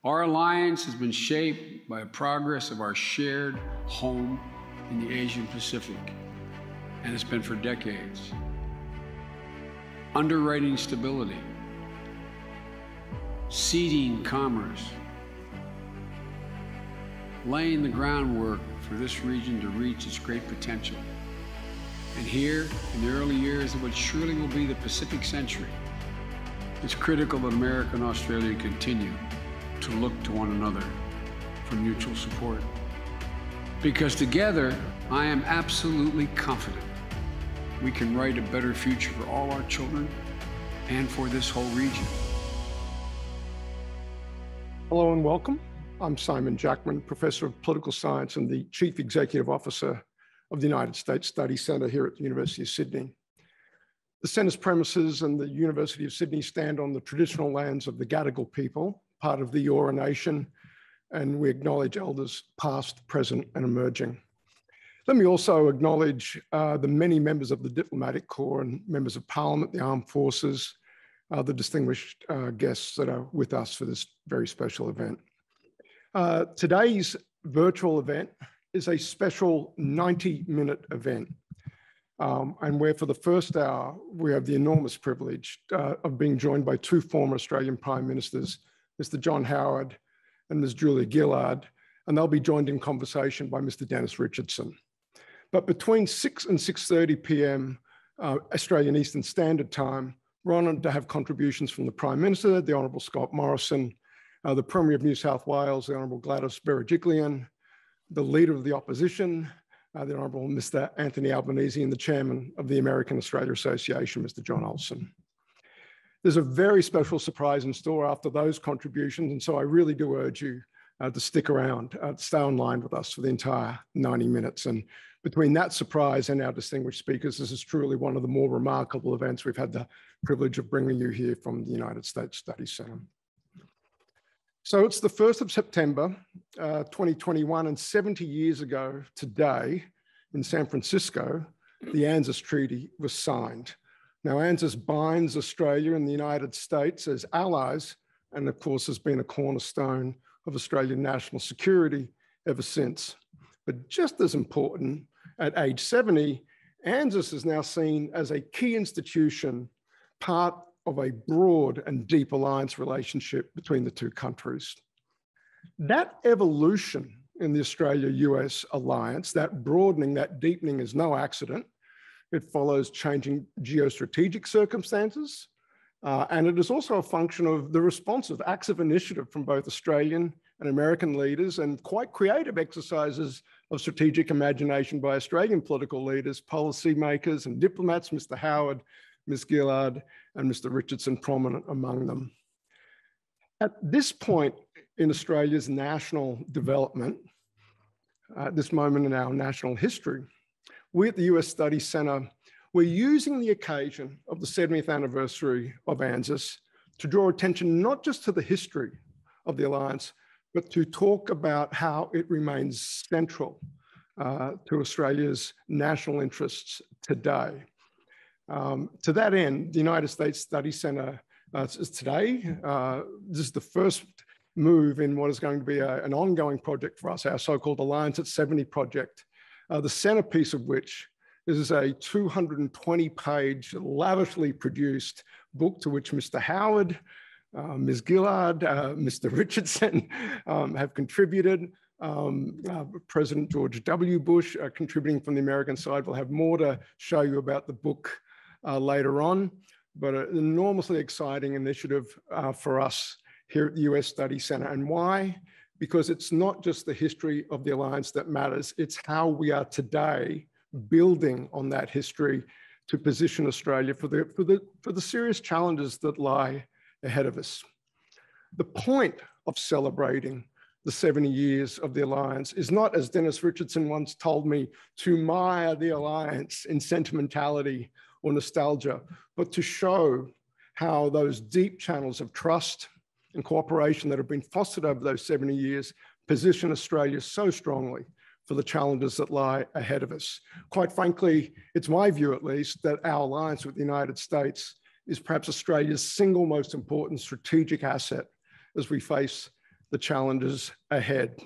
Our alliance has been shaped by the progress of our shared home in the Asian Pacific, and it's been for decades. Underwriting stability, seeding commerce, laying the groundwork for this region to reach its great potential. And here, in the early years of what surely will be the Pacific century, it's critical that America and Australia continue to look to one another for mutual support. Because together, I am absolutely confident we can write a better future for all our children and for this whole region. Hello and welcome. I'm Simon Jackman, Professor of Political Science and the Chief Executive Officer of the United States Study Centre here at the University of Sydney. The Centre's premises and the University of Sydney stand on the traditional lands of the Gadigal people, part of the Eora Nation, and we acknowledge elders past, present, and emerging. Let me also acknowledge the many members of the Diplomatic Corps and members of Parliament, the Armed Forces, the distinguished guests that are with us for this very special event. Today's virtual event is a special 90-minute event. And where for the first hour, we have the enormous privilege of being joined by two former Australian Prime Ministers, Mr. John Howard and Ms. Julia Gillard, and they'll be joined in conversation by Mr. Dennis Richardson. But between 6 and 6:30 p.m. Australian Eastern Standard Time, we're honoured to have contributions from the Prime Minister, the Honourable Scott Morrison, the Premier of New South Wales, the Honourable Gladys Berejiklian, the Leader of the Opposition, the Honourable Mr. Anthony Albanese, and the Chairman of the American Australia Association, Mr. John Olson. There's a very special surprise in store after those contributions, and so I really do urge you to stick around, stay online with us for the entire 90 minutes. And between that surprise and our distinguished speakers, this is truly one of the more remarkable events we've had the privilege of bringing you here from the United States Study Centre. So it's the 1st of September, 2021, and 70 years ago today in San Francisco, the ANZUS Treaty was signed. Now, ANZUS binds Australia and the United States as allies, and of course has been a cornerstone of Australian national security ever since. But just as important, at age 70, ANZUS is now seen as a key institution, part of a broad and deep alliance relationship between the two countries. That evolution in the Australia-US alliance, that broadening, that deepening is no accident. It follows changing geostrategic circumstances, and it is also a function of the responsive acts of initiative from both Australian and American leaders and quite creative exercises of strategic imagination by Australian political leaders, policymakers and diplomats, Mr. Howard, Ms. Gillard, and Mr. Richardson prominent among them. At this point in Australia's national development, at this moment in our national history, we at the US Study Centre, we're using the occasion of the 70th anniversary of ANZUS to draw attention not just to the history of the alliance, but to talk about how it remains central to Australia's national interests today. To that end, the United States Study Centre today, this is the first move in what is going to be an ongoing project for us, our so-called Alliance at 70 project, the centerpiece of which is a 220-page, lavishly produced book to which Mr. Howard, Ms. Gillard, Mr. Richardson have contributed. President George W. Bush contributing from the American side. We'll have more to show you about the book later on, but an enormously exciting initiative for us here at the US Study Centre. And why? Because it's not just the history of the alliance that matters, it's how we are today building on that history to position Australia for the serious challenges that lie ahead of us. The point of celebrating the 70 years of the alliance is not, as Dennis Richardson once told me, to mire the alliance in sentimentality or nostalgia, but to show how those deep channels of trust and cooperation that have been fostered over those 70 years position Australia so strongly for the challenges that lie ahead of us. Quite frankly, it's my view at least that our alliance with the United States is perhaps Australia's single most important strategic asset as we face the challenges ahead.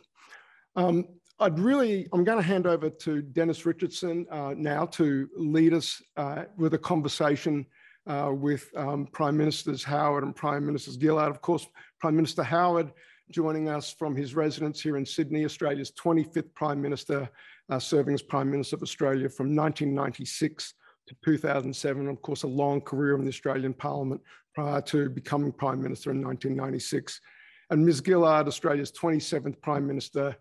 I'm going to hand over to Dennis Richardson now to lead us with a conversation with Prime Ministers Howard and Prime Ministers Gillard. Of course, Prime Minister Howard joining us from his residence here in Sydney, Australia's 25th Prime Minister, serving as Prime Minister of Australia from 1996 to 2007. Of course, a long career in the Australian Parliament prior to becoming Prime Minister in 1996. And Ms. Gillard, Australia's 27th Prime Minister,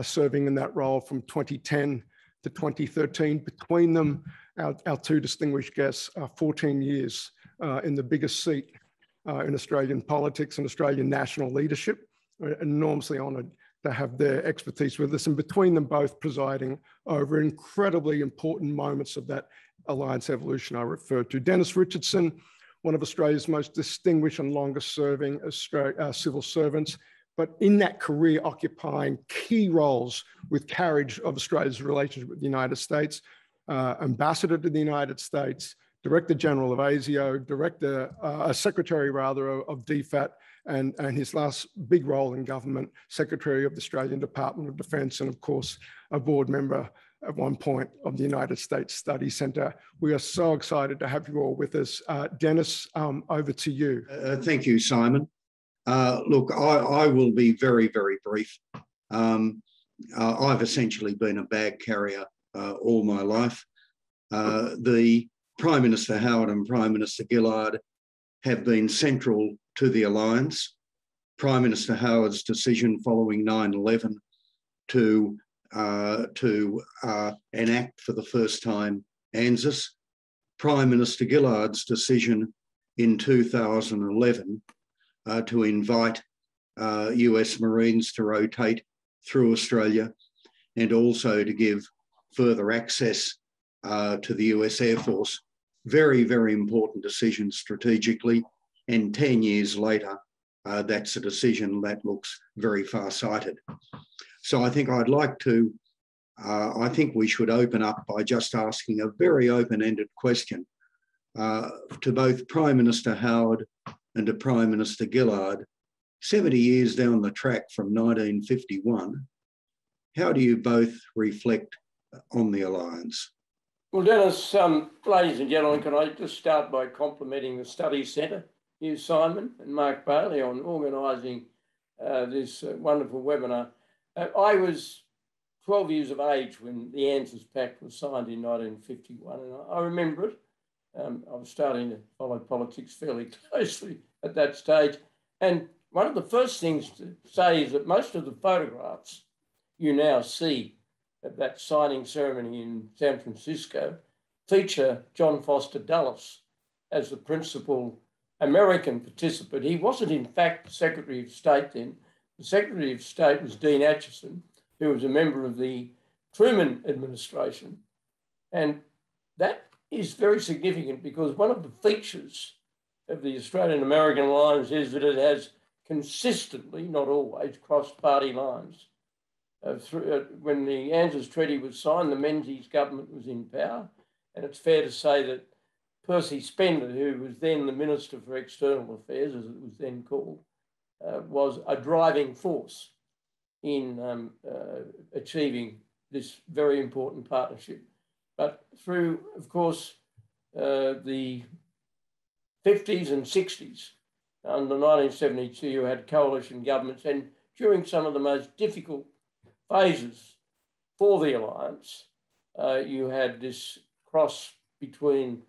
serving in that role from 2010 to 2013. Between them, our two distinguished guests are 14 years in the biggest seat in Australian politics and Australian national leadership. We're enormously honoured to have their expertise with us, and between them both presiding over incredibly important moments of that alliance evolution I referred to. Dennis Richardson, one of Australia's most distinguished and longest serving civil servants, but in that career occupying key roles with carriage of Australia's relationship with the United States, ambassador to the United States, Director General of ASIO, Secretary of DFAT, and his last big role in government, Secretary of the Australian Department of Defence, and of course, a board member at one point of the United States Study Centre. We are so excited to have you all with us. Dennis, over to you. Thank you, Simon. Look, I will be very, very brief. I've essentially been a bag carrier all my life. The Prime Minister Howard and Prime Minister Gillard have been central to the alliance. Prime Minister Howard's decision following 9/11 to enact for the first time ANZUS. Prime Minister Gillard's decision in 2011 to invite US Marines to rotate through Australia and also to give further access to the US Air Force. Very, very important decision strategically. And 10 years later, that's a decision that looks very far-sighted. So I think I think we should open up by just asking a very open-ended question to both Prime Minister Howard and to Prime Minister Gillard. 70 years down the track from 1951, how do you both reflect on the alliance? Well, Dennis, ladies and gentlemen, can I just start by complimenting the Study Centre, you, Simon, and Mark Bailey on organising this wonderful webinar. I was 12 years of age when the ANZUS Pact was signed in 1951, and I remember it. I was starting to follow politics fairly closely at that stage. And one of the first things to say is that most of the photographs you now see at that signing ceremony in San Francisco feature John Foster Dulles as the principal American participant. He wasn't, in fact, Secretary of State then. The Secretary of State was Dean Acheson, who was a member of the Truman administration. And that is very significant because one of the features of the Australian-American alliance is that it has consistently, not always, crossed party lines. When the ANZUS Treaty was signed, the Menzies government was in power, and it's fair to say that Percy Spender, who was then the Minister for External Affairs, as it was then called, was a driving force in achieving this very important partnership. But through, of course, the 50s and 60s, under 1972, you had coalition governments, and during some of the most difficult phases for the alliance, you had this cross between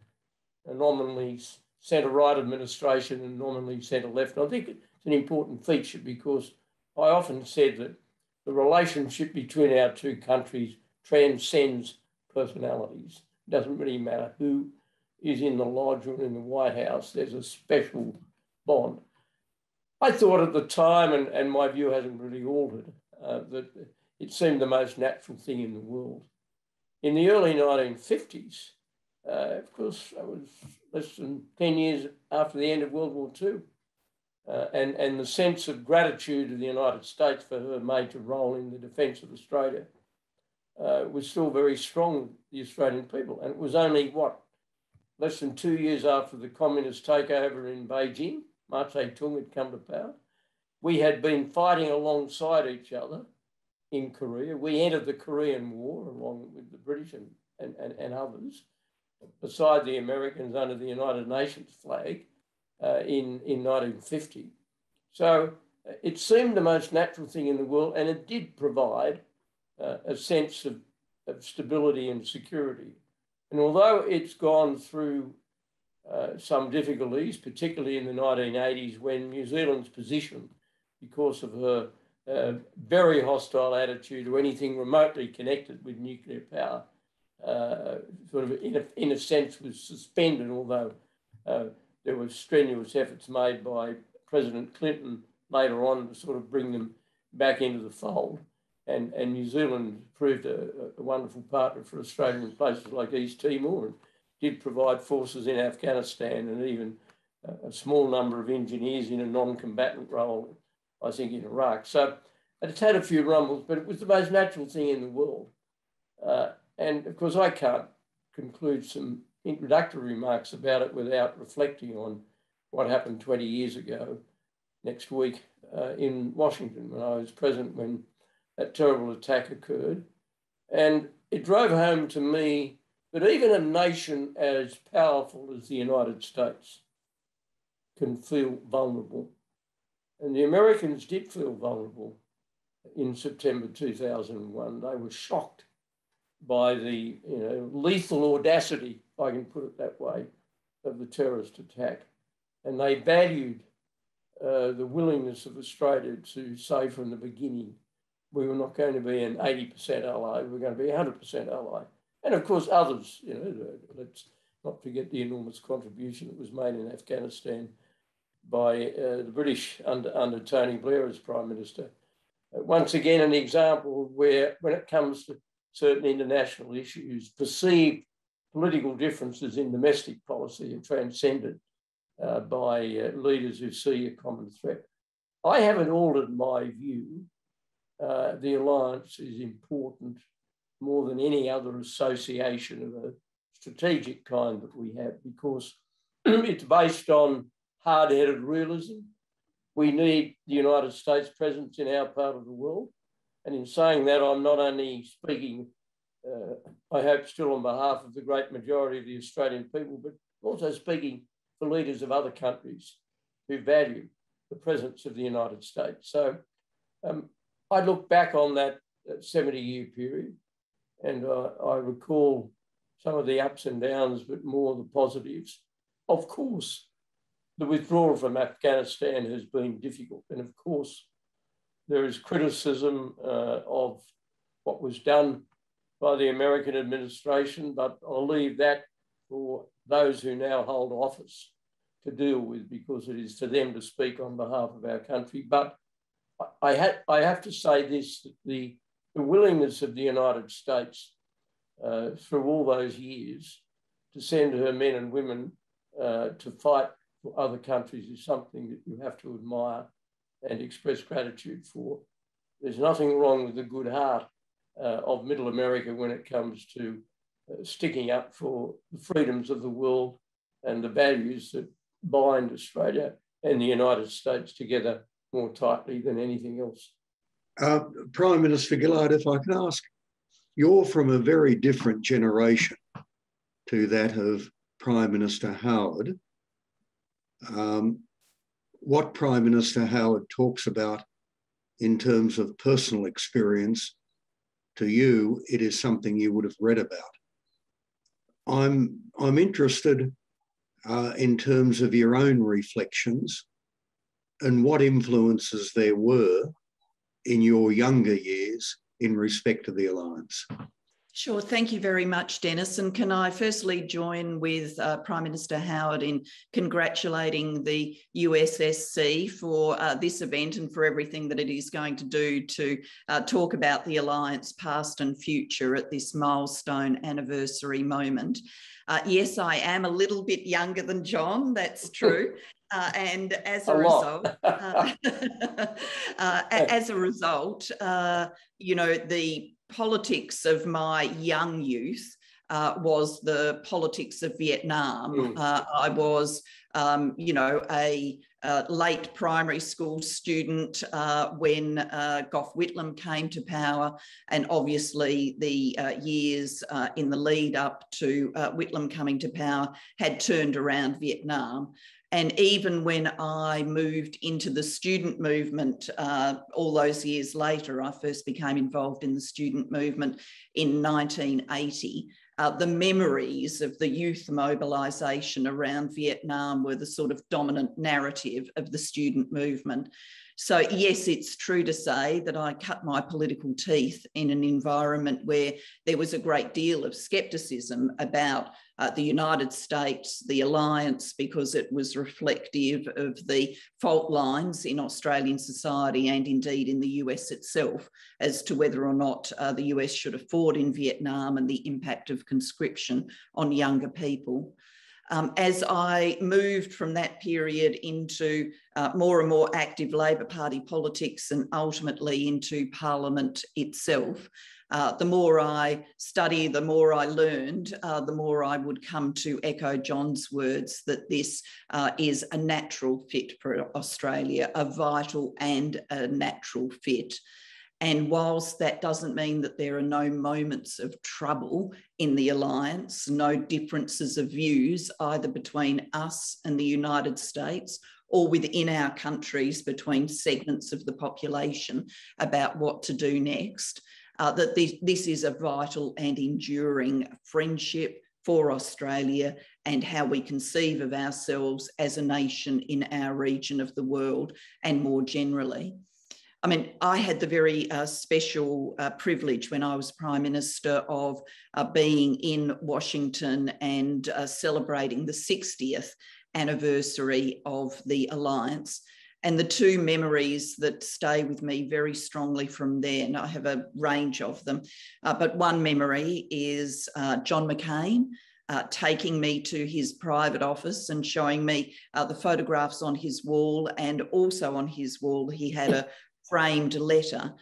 a nominally centre-right administration and nominally centre-left. And I think it's an important feature because I often said that the relationship between our two countries transcends personalities. It doesn't really matter who is in the lodge or in the White House. There's a special bond. I thought at the time, and my view hasn't really altered, that it seemed the most natural thing in the world. In the early 1950s, of course, I was less than 10 years after the end of World War II, and the sense of gratitude of the United States for her major role in the defence of Australia was still very strong with the Australian people. And it was only, less than 2 years after the communist takeover in Beijing, Mao Zedong had come to power, we had been fighting alongside each other in Korea. We entered the Korean War along with the British and others, beside the Americans under the United Nations flag in 1950. So it seemed the most natural thing in the world, and it did provide a sense of stability and security. And although it's gone through some difficulties, particularly in the 1980s, when New Zealand's position, because of her very hostile attitude to anything remotely connected with nuclear power, sort of in a sense was suspended, although there were strenuous efforts made by President Clinton later on to sort of bring them back into the fold. And New Zealand proved a wonderful partner for Australia in places like East Timor, and did provide forces in Afghanistan and even a small number of engineers in a non-combatant role, I think, in Iraq. So it's had a few rumbles, but it was the most natural thing in the world. And of course, I can't conclude some introductory remarks about it without reflecting on what happened 20 years ago next week in Washington, when I was present when that terrible attack occurred. And it drove home to me that even a nation as powerful as the United States can feel vulnerable. And the Americans did feel vulnerable in September 2001. They were shocked by the lethal audacity, if I can put it that way, of the terrorist attack. And they valued the willingness of Australia to say from the beginning, we were not going to be an 80% ally, we were going to be 100% ally. And of course, others, let's not forget the enormous contribution that was made in Afghanistan by the British under Tony Blair as Prime Minister. Once again, an example where, when it comes to certain international issues, perceived political differences in domestic policy are transcended by leaders who see a common threat. I haven't altered my view. The alliance is important more than any other association of a strategic kind that we have, because it's based on hard-headed realism. We need the United States presence in our part of the world. And in saying that, I'm not only speaking, I hope still on behalf of the great majority of the Australian people, but also speaking for leaders of other countries who value the presence of the United States. So I look back on that 70-year period, and I recall some of the ups and downs, but more the positives. Of course, the withdrawal from Afghanistan has been difficult. And of course, there is criticism of what was done by the American administration, but I'll leave that for those who now hold office to deal with, because it is for them to speak on behalf of our country. But I have to say this, that the willingness of the United States through all those years to send her men and women to fight for other countries is something that you have to admire and express gratitude for. There's nothing wrong with the good heart of Middle America when it comes to sticking up for the freedoms of the world and the values that bind Australia and the United States together more tightly than anything else. Prime Minister Gillard, if I can ask, you're from a very different generation to that of Prime Minister Howard. What Prime Minister Howard talks about in terms of personal experience, to you, it is something you would have read about. I'm interested in terms of your own reflections and what influences there were in your younger years in respect to the alliance. Sure. Thank you very much, Dennis. And can I firstly join with Prime Minister Howard in congratulating the USSC for this event and for everything that it is going to do to talk about the alliance past and future at this milestone anniversary moment. Yes, I am a little bit younger than John, that's true. And as a result, the politics of my young youth was the politics of Vietnam. I was, a late primary school student when Gough Whitlam came to power, and obviously the years in the lead up to Whitlam coming to power had turned around Vietnam. And even when I moved into the student movement all those years later, I first became involved in the student movement in 1980. The memories of the youth mobilisation around Vietnam were the sort of dominant narrative of the student movement. So yes, it's true to say that I cut my political teeth in an environment where there was a great deal of scepticism about the United States, the alliance, because it was reflective of the fault lines in Australian society and indeed in the US itself as to whether or not the US should have fought in Vietnam and the impact of conscription on younger people. As I moved from that period into more and more active Labor Party politics and ultimately into Parliament itself, the more I studied, the more I learned, the more I would come to echo John's words that this is a natural fit for Australia, a vital and a natural fit. And whilst that doesn't mean that there are no moments of trouble in the alliance, no differences of views either between us and the United States or within our countries between segments of the population about what to do next, that this is a vital and enduring friendship for Australia and how we conceive of ourselves as a nation in our region of the world and more generally. I mean, I had the very special privilege when I was Prime Minister of being in Washington and celebrating the 60th anniversary of the alliance. And the two memories that stay with me very strongly from there, and I have a range of them, but one memory is John McCain taking me to his private office and showing me the photographs on his wall, and also on his wall he had a framed letter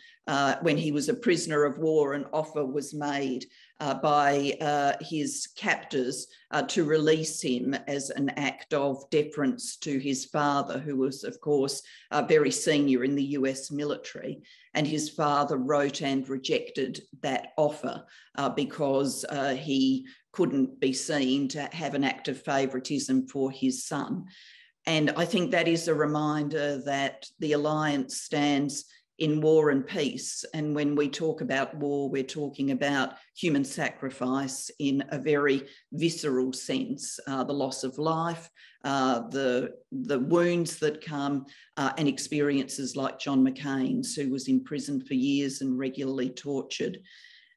when he was a prisoner of war. An offer was made by his captors to release him as an act of deference to his father, who was, of course, very senior in the US military. And his father wrote and rejected that offer because he couldn't be seen to have an act of favouritism for his son. And I think that is a reminder that the alliance stands in war and peace. And when we talk about war, we're talking about human sacrifice in a very visceral sense, the loss of life, the wounds that come, and experiences like John McCain's, who was imprisoned for years and regularly tortured.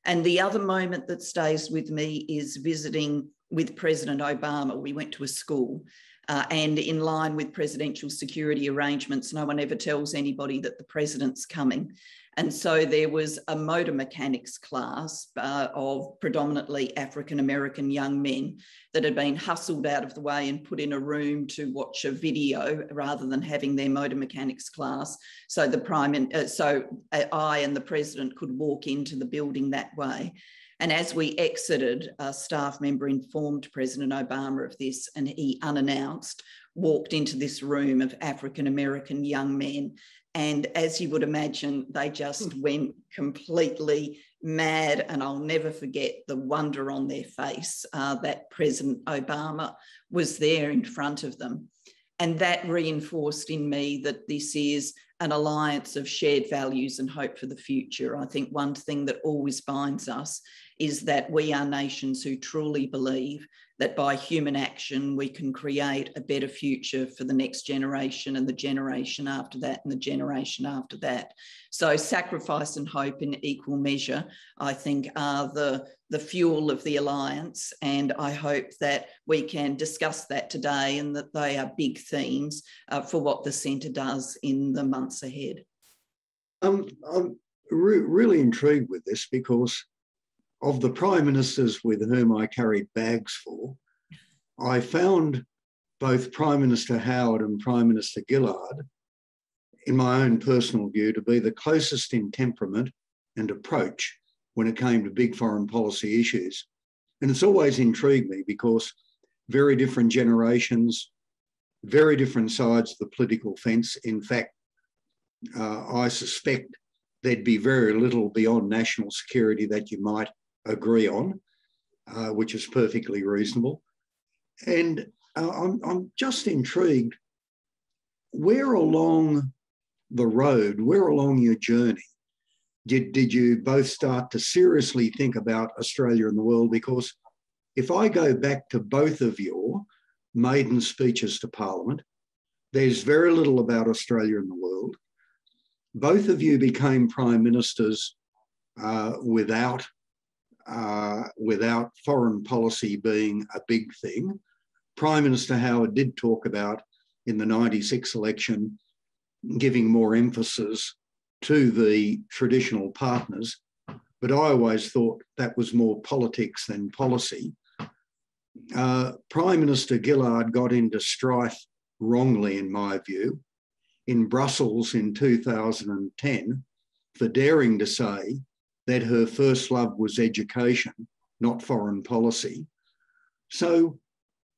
And the other moment that stays with me is visiting with President Obama. We went to a school. And in line with presidential security arrangements, no one ever tells anybody that the president's coming. And so there was a motor mechanics class of predominantly African-American young men that had been hustled out of the way and put in a room to watch a video rather than having their motor mechanics class. So I and the president could walk into the building that way. And as we exited, a staff member informed President Obama of this, and he, unannounced, walked into this room of African-American young men. And as you would imagine, they just went completely mad. And I'll never forget the wonder on their face that President Obama was there in front of them. And that reinforced in me that this is an alliance of shared values and hope for the future. I think one thing that always binds us is that we are nations who truly believe that by human action, we can create a better future for the next generation and the generation after that and the generation after that. So sacrifice and hope in equal measure, I think, are the fuel of the alliance. And I hope that we can discuss that today and that they are big themes for what the Centre does in the months ahead. I'm really intrigued with this because of the prime ministers with whom I carried bags for, I found both Prime Minister Howard and Prime Minister Gillard, in my own personal view, to be the closest in temperament and approach when it came to big foreign policy issues. And it's always intrigued me because very different generations, very different sides of the political fence. In fact, I suspect there'd be very little beyond national security that you might agree on, which is perfectly reasonable. And I'm just intrigued, where along the road, where along your journey, did you both start to seriously think about Australia and the world? Because if I go back to both of your maiden speeches to Parliament, there's very little about Australia and the world. Both of you became Prime Ministers without foreign policy being a big thing. Prime Minister Howard did talk about, in the 96 election, giving more emphasis to the traditional partners, but I always thought that was more politics than policy. Prime Minister Gillard got into strife wrongly, in my view, in Brussels in 2010 for daring to say that her first love was education, not foreign policy. So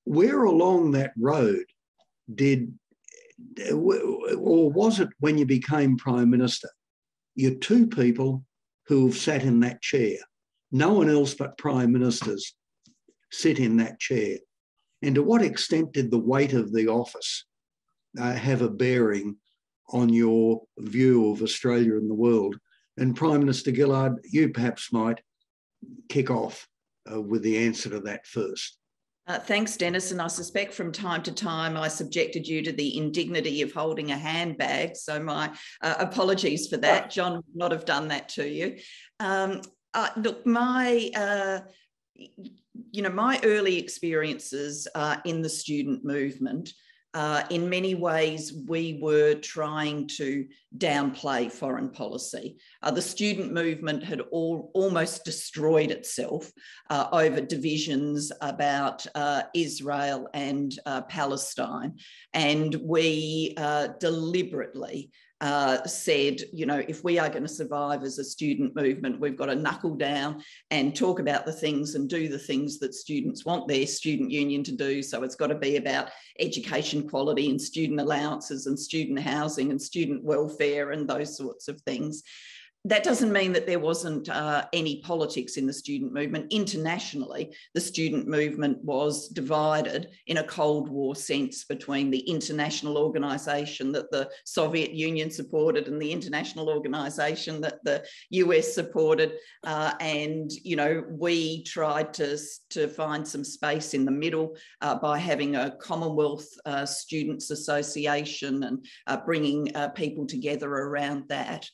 where along that road or was it when you became Prime Minister, you're two people who have sat in that chair? No one else but Prime Ministers sit in that chair. And to what extent did the weight of the office have a bearing on your view of Australia and the world? And Prime Minister Gillard, you perhaps might kick off with the answer to that first. Thanks, Dennis. And I suspect from time to time I subjected you to the indignity of holding a handbag. So my apologies for that. John would not have done that to you. Look, my early experiences in the student movement, in many ways, we were trying to downplay foreign policy. The student movement had almost destroyed itself over divisions about Israel and Palestine. And we deliberately said, if we are going to survive as a student movement, we've got to knuckle down and talk about the things and do the things that students want their student union to do. So it's got to be about education quality and student allowances and student housing and student welfare and those sorts of things. That doesn't mean that there wasn't any politics in the student movement. Internationally, the student movement was divided in a Cold War sense between the international organisation that the Soviet Union supported and the international organisation that the US supported. And we tried to find some space in the middle by having a Commonwealth Students Association and bringing people together around that.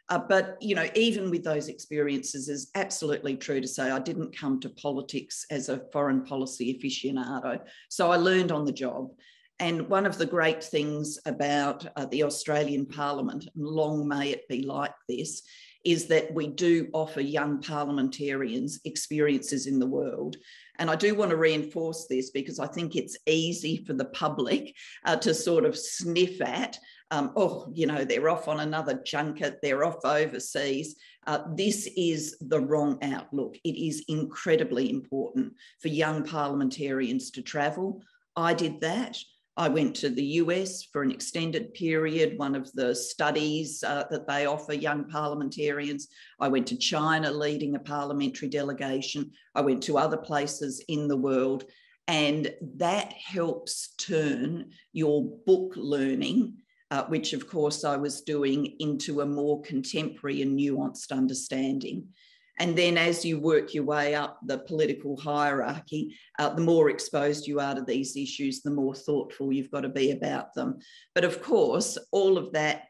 But, even with those experiences, it's absolutely true to say I didn't come to politics as a foreign policy aficionado. So I learned on the job. And one of the great things about the Australian Parliament, and long may it be like this, is that we do offer young parliamentarians experiences in the world. And I do want to reinforce this because I think it's easy for the public to sort of sniff at, they're off on another junket, they're off overseas. This is the wrong outlook. It is incredibly important for young parliamentarians to travel. I did that. I went to the US for an extended period, one of the studies that they offer young parliamentarians. I went to China leading a parliamentary delegation. I went to other places in the world, and that helps turn your book learning, which of course I was doing, into a more contemporary and nuanced understanding. And then as you work your way up the political hierarchy, the more exposed you are to these issues, the more thoughtful you've got to be about them. But of course, all of that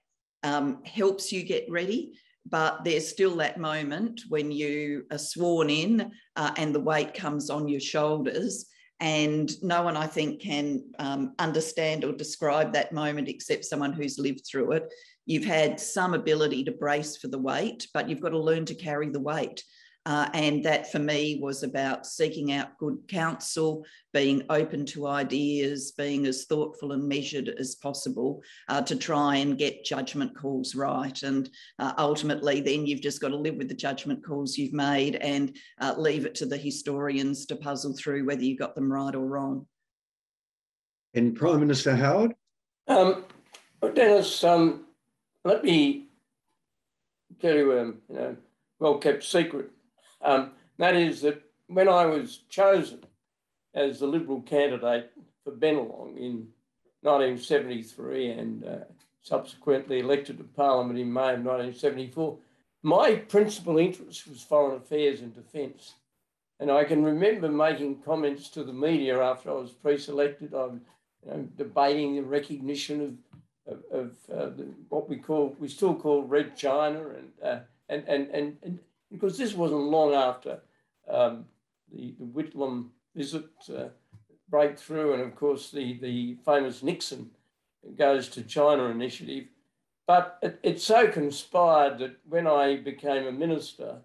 helps you get ready, but there's still that moment when you are sworn in and the weight comes on your shoulders. And no one, I think, can understand or describe that moment except someone who's lived through it. You've had some ability to brace for the weight, but you've got to learn to carry the weight. And that for me was about seeking out good counsel, being open to ideas, being as thoughtful and measured as possible to try and get judgment calls right. And ultimately, then you've just got to live with the judgment calls you've made and leave it to the historians to puzzle through whether you got them right or wrong. And Prime Minister Howard? Dennis, let me tell you a well-kept secret. That is that when I was chosen as the Liberal candidate for Bennelong in 1973 and subsequently elected to Parliament in May of 1974, my principal interest was foreign affairs and defence. And I can remember making comments to the media after I was pre-selected on debating the recognition of what we still call Red China, and because this wasn't long after the Whitlam visit breakthrough, and of course the famous Nixon Goes to China initiative. But it so conspired that when I became a minister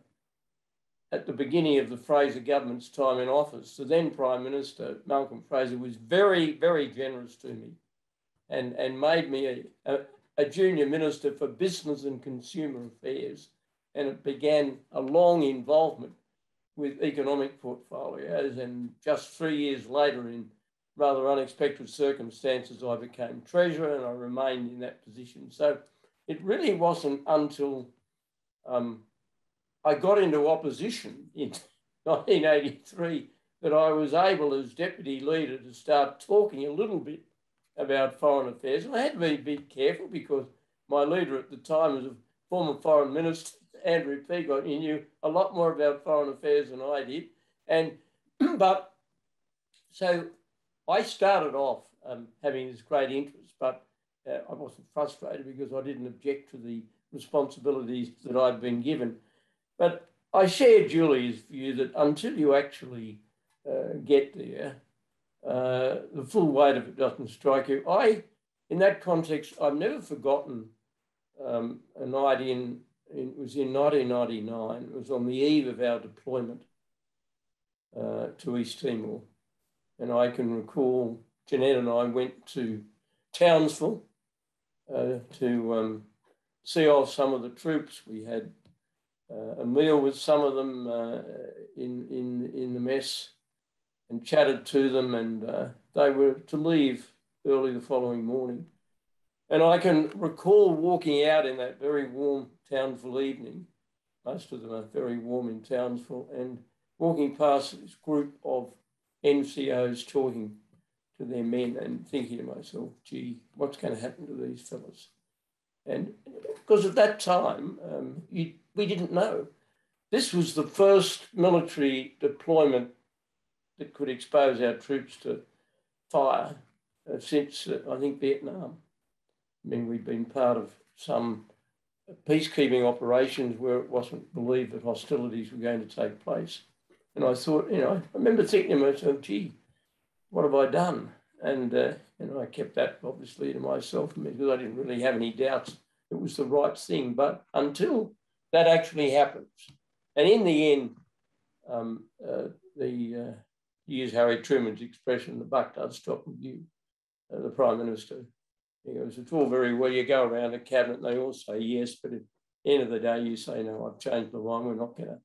at the beginning of the Fraser government's time in office, the then Prime Minister, Malcolm Fraser, was very, very generous to me and made me a junior minister for business and consumer affairs. And it began a long involvement with economic portfolios. And just 3 years later, in rather unexpected circumstances, I became Treasurer and I remained in that position. So it really wasn't until I got into opposition in 1983 that I was able, as Deputy Leader, to start talking a little bit about foreign affairs. And I had to be a bit careful because my leader at the time was a former Foreign Minister, Andrew Peacock. He knew a lot more about foreign affairs than I did. But so I started off having this great interest, but I wasn't frustrated because I didn't object to the responsibilities that I'd been given. But I share Julie's view that until you actually get there, the full weight of it doesn't strike you. In that context, I've never forgotten a night it was in 1999. It was on the eve of our deployment to East Timor. And I can recall Jeanette and I went to Townsville to see off some of the troops. We had a meal with some of them in the mess and chatted to them, and they were to leave early the following morning. And I can recall walking out in that very warm Townsville evening, most of them are very warm in Townsville, and walking past this group of NCOs talking to their men and thinking to myself, gee, what's going to happen to these fellas? And because at that time, we didn't know. This was the first military deployment that could expose our troops to fire since, I think, Vietnam. I mean, we'd been part of some peacekeeping operations where it wasn't believed that hostilities were going to take place. And I thought, I remember thinking to myself, gee, what have I done? And I kept that obviously to myself because I didn't really have any doubts it was the right thing. But until that actually happens, and in the end, to use Harry Truman's expression, the buck does stop with you, the Prime Minister. He goes, it's all very well, you go around the cabinet and they all say yes, but at the end of the day, you say, no, I've changed my mind, we're not going to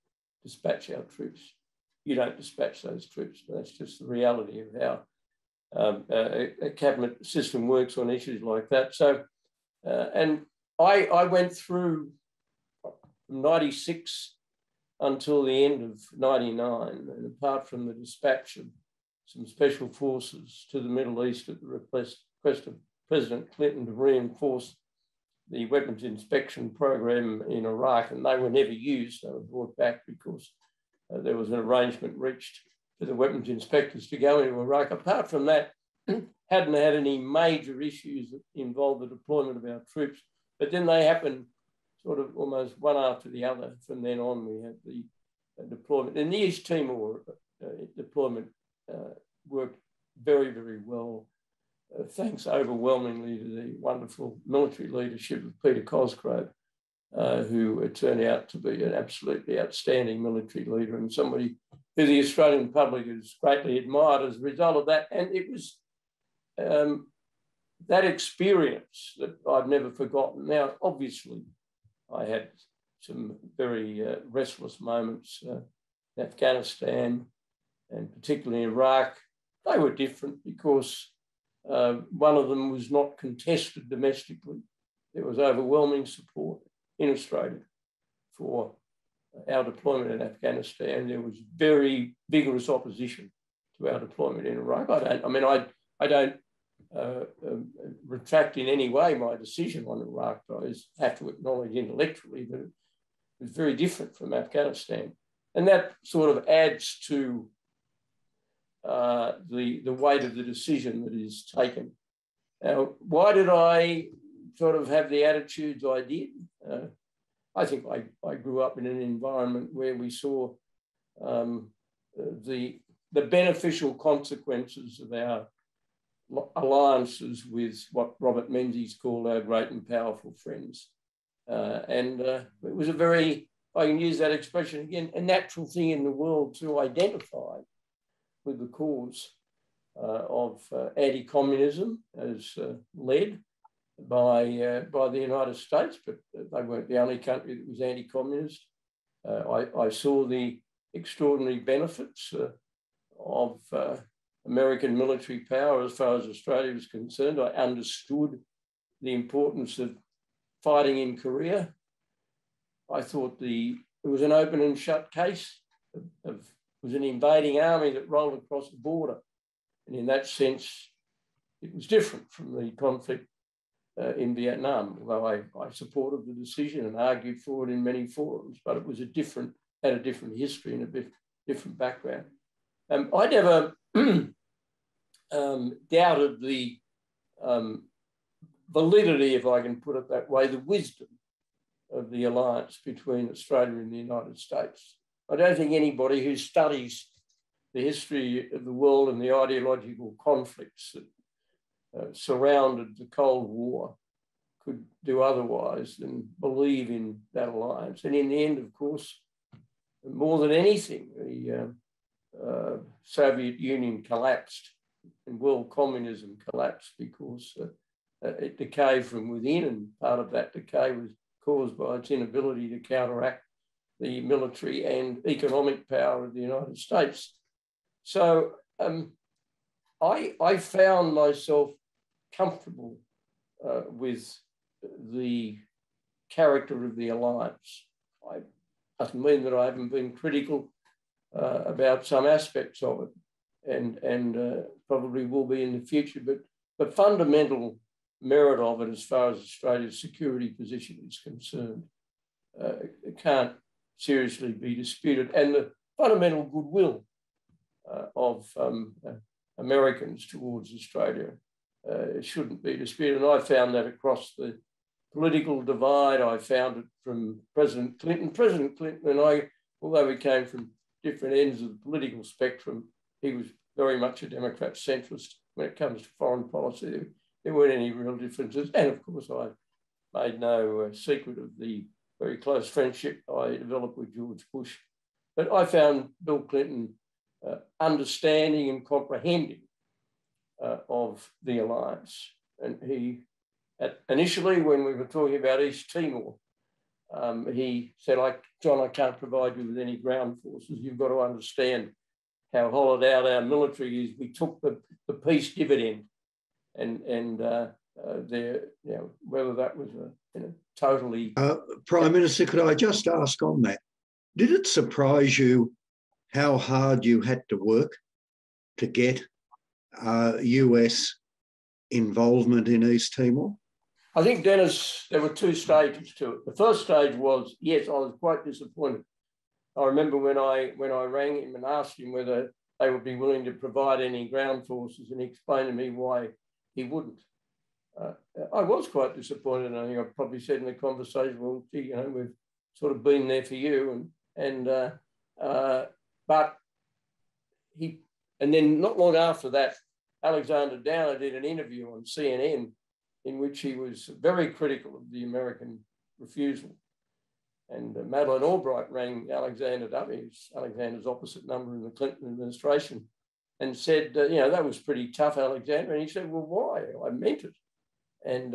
dispatch our troops. You don't dispatch those troops. That's just the reality of how a cabinet system works on issues like that. So, and I went through from 96 until the end of 99, and apart from the dispatch of some special forces to the Middle East at the request of President Clinton to reinforce the weapons inspection program in Iraq, and they were never used. They were brought back because there was an arrangement reached for the weapons inspectors to go into Iraq. Apart from that, hadn't had any major issues that involved the deployment of our troops, but then they happened sort of almost one after the other. From then on, we had the deployment. And the East Timor deployment worked very, very well, thanks overwhelmingly to the wonderful military leadership of Peter Cosgrove, who turned out to be an absolutely outstanding military leader and somebody who the Australian public has greatly admired as a result of that. And it was that experience that I've never forgotten. Now, obviously, I had some very restless moments in Afghanistan and particularly Iraq. They were different because One of them was not contested domestically. There was overwhelming support in Australia for our deployment in Afghanistan. There was very vigorous opposition to our deployment in Iraq. I don't retract in any way my decision on Iraq, but I have to acknowledge intellectually that it was very different from Afghanistan. And that sort of adds to the weight of the decision that is taken. Now, why did I sort of have the attitudes I did? I think I grew up in an environment where we saw the beneficial consequences of our alliances with what Robert Menzies called our great and powerful friends. It was a very, I can use that expression again, a natural thing in the world to identify with the cause of anti-communism as led by the United States, but they weren't the only country that was anti-communist. I saw the extraordinary benefits of American military power as far as Australia was concerned. I understood the importance of fighting in Korea. I thought it was an open and shut case. It was an invading army that rolled across the border. And in that sense, it was different from the conflict in Vietnam, although I supported the decision and argued for it in many forums, but it was had a different history and a bit different background. I never doubted the validity, if I can put it that way, the wisdom of the alliance between Australia and the United States. I don't think anybody who studies the history of the world and the ideological conflicts that surrounded the Cold War could do otherwise than believe in that alliance. And in the end, of course, more than anything, the Soviet Union collapsed and world communism collapsed because it decayed from within, and part of that decay was caused by its inability to counteract the military and economic power of the United States. So I found myself comfortable with the character of the alliance. I doesn't mean that I haven't been critical about some aspects of it, and probably will be in the future, but the fundamental merit of it as far as Australia's security position is concerned, it can't seriously be disputed. And the fundamental goodwill of Americans towards Australia shouldn't be disputed. And I found that across the political divide. I found it from President Clinton. President Clinton and I, although we came from different ends of the political spectrum, he was very much a Democrat centrist when it comes to foreign policy. There weren't any real differences. And of course, I made no secret of the very close friendship I developed with George Bush. But I found Bill Clinton understanding and comprehending of the alliance. And he, initially when we were talking about East Timor, he said, John, I can't provide you with any ground forces. You've got to understand how hollowed out our military is. We took the peace dividend, and whether that was totally... Prime Minister, could I just ask on that? Did it surprise you how hard you had to work to get US involvement in East Timor? I think, Dennis, there were two stages to it. The first stage was, yes, I was quite disappointed. I remember when I rang him and asked him whether they would be willing to provide any ground forces, and he explained to me why he wouldn't. I was quite disappointed, and I think I probably said in the conversation, well, gee, we've sort of been there for you, but then not long after that, Alexander Downer did an interview on CNN in which he was very critical of the American refusal. And Madeleine Albright rang Alexander up, he was Alexander's opposite number in the Clinton administration, and said, that was pretty tough, Alexander. And he said, well, why? I meant it. And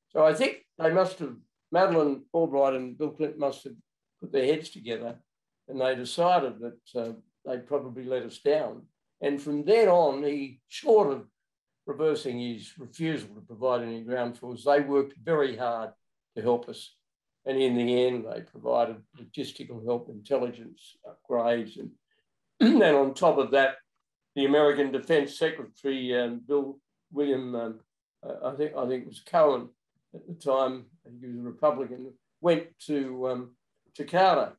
so I think they must have, Madeleine Albright and Bill Clinton must have put their heads together, and they decided that they'd probably let us down. And from then on, he, short of reversing his refusal to provide any ground force, they worked very hard to help us. And in the end, they provided logistical help, intelligence upgrades. And, and on top of that, the American Defense Secretary, Bill William, I think it was Cohen at the time, I think he was a Republican, went to Jakarta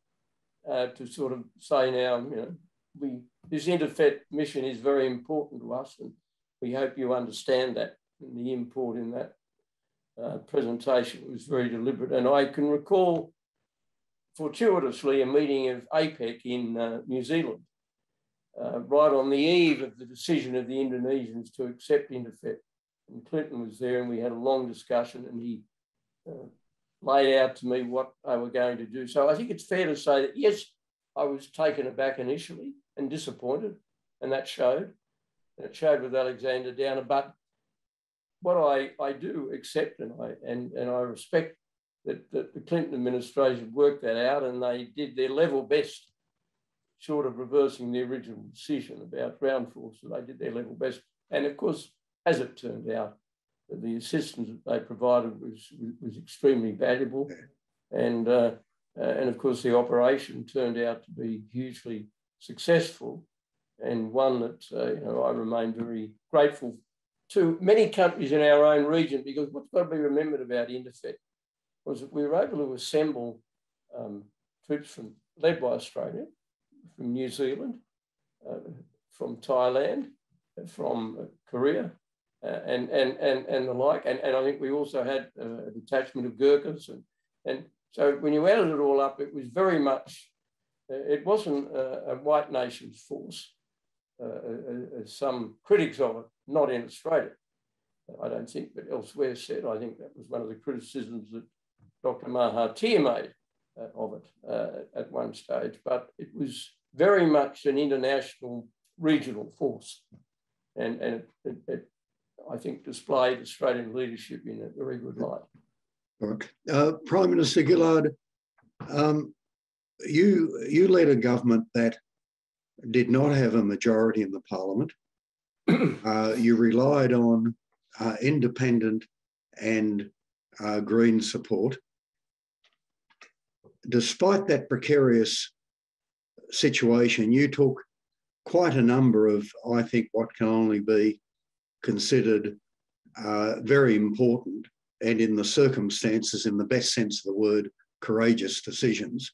to sort of say now, this Interfet mission is very important to us, and we hope you understand that. And the import in that presentation was very deliberate. And I can recall fortuitously a meeting of APEC in New Zealand, right on the eve of the decision of the Indonesians to accept Interfet. And Clinton was there, and we had a long discussion, and he laid out to me what they were going to do. So I think it's fair to say that, yes, I was taken aback initially and disappointed, and that showed. And it showed with Alexander Downer. But what I do accept, and I respect that the Clinton administration worked that out, and they did their level best, short of reversing the original decision about ground force. They did their level best. And of course, as it turned out, the assistance that they provided was extremely valuable. And of course, the operation turned out to be hugely successful, and one that I remain very grateful to many countries in our own region, because what's got to be remembered about Interfet was that we were able to assemble troops led by Australia, from New Zealand, from Thailand, from Korea, and the like. And I think we also had a detachment of Gurkhas. And so when you added it all up, it was very much, it wasn't a white nation's force, as some critics of it, not in Australia, I don't think, but elsewhere said. I think that was one of the criticisms that Dr. Mahathir made of it at one stage. But it was very much an international regional force. And it I think, displayed Australian leadership in a very good light. Prime Minister Gillard, you led a government that did not have a majority in the parliament. You relied on independent and Green support. Despite that precarious situation, you took quite a number of, I think, what can only be considered very important, and in the circumstances, in the best sense of the word, courageous decisions.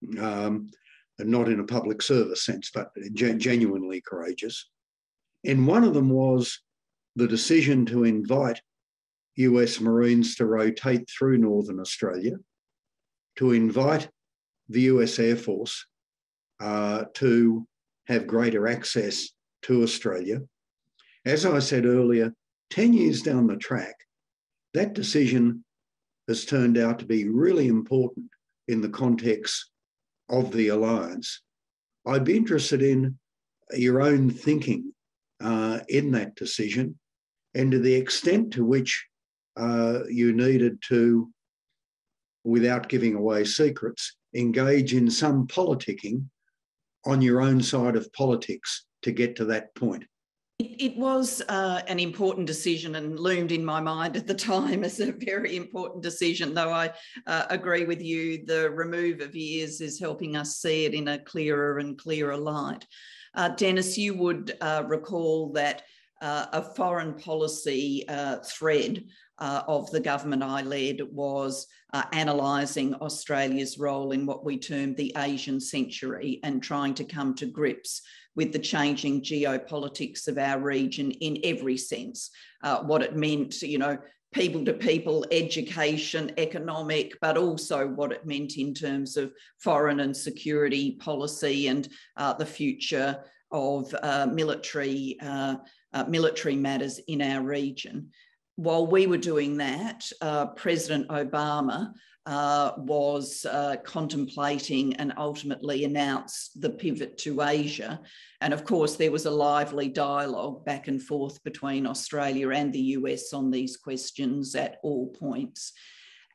Not in a public service sense, but genuinely courageous. And one of them was the decision to invite US Marines to rotate through Northern Australia, to invite the US Air Force to have greater access to Australia. As I said earlier, 10 years down the track, that decision has turned out to be really important in the context of the alliance. I'd be interested in your own thinking in that decision, and to the extent to which you needed to, without giving away secrets, engage in some politicking on your own side of politics to get to that point. It was an important decision and loomed in my mind at the time as a very important decision, though I agree with you, the remove of years is helping us see it in a clearer and clearer light. Dennis, you would recall that a foreign policy thread of the government I led was analysing Australia's role in what we termed the Asian century and trying to come to grips with the changing geopolitics of our region in every sense, what it meant, people to people, education, economic, but also what it meant in terms of foreign and security policy and the future of military matters in our region. While we were doing that, President Obama was contemplating and ultimately announced the pivot to Asia. And of course, there was a lively dialogue back and forth between Australia and the US on these questions at all points.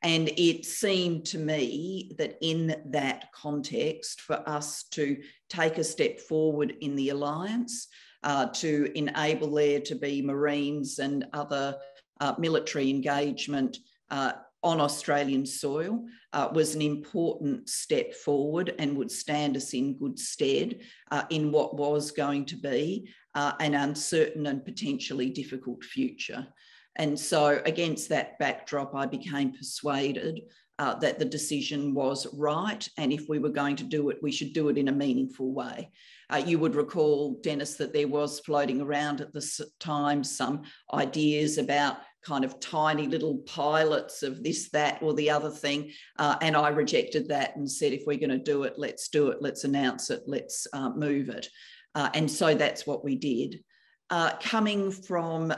And it seemed to me that in that context, for us to take a step forward in the alliance, to enable there to be Marines and other military engagement on Australian soil was an important step forward and would stand us in good stead in what was going to be an uncertain and potentially difficult future. And so against that backdrop, I became persuaded that the decision was right. And if we were going to do it, we should do it in a meaningful way. You would recall, Dennis, that there was floating around at the time some ideas about kind of tiny little pilots of this, that, or the other thing. And I rejected that and said, if we're going to do it, let's do it, let's announce it, let's move it. And so that's what we did. Coming from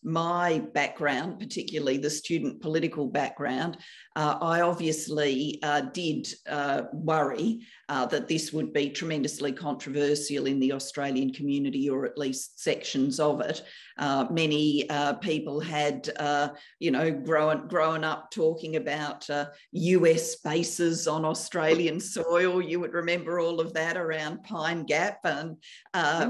my background, particularly the student political background, I obviously did worry that this would be tremendously controversial in the Australian community, or at least sections of it. Many people had, grown up talking about US bases on Australian soil. You would remember all of that around Pine Gap and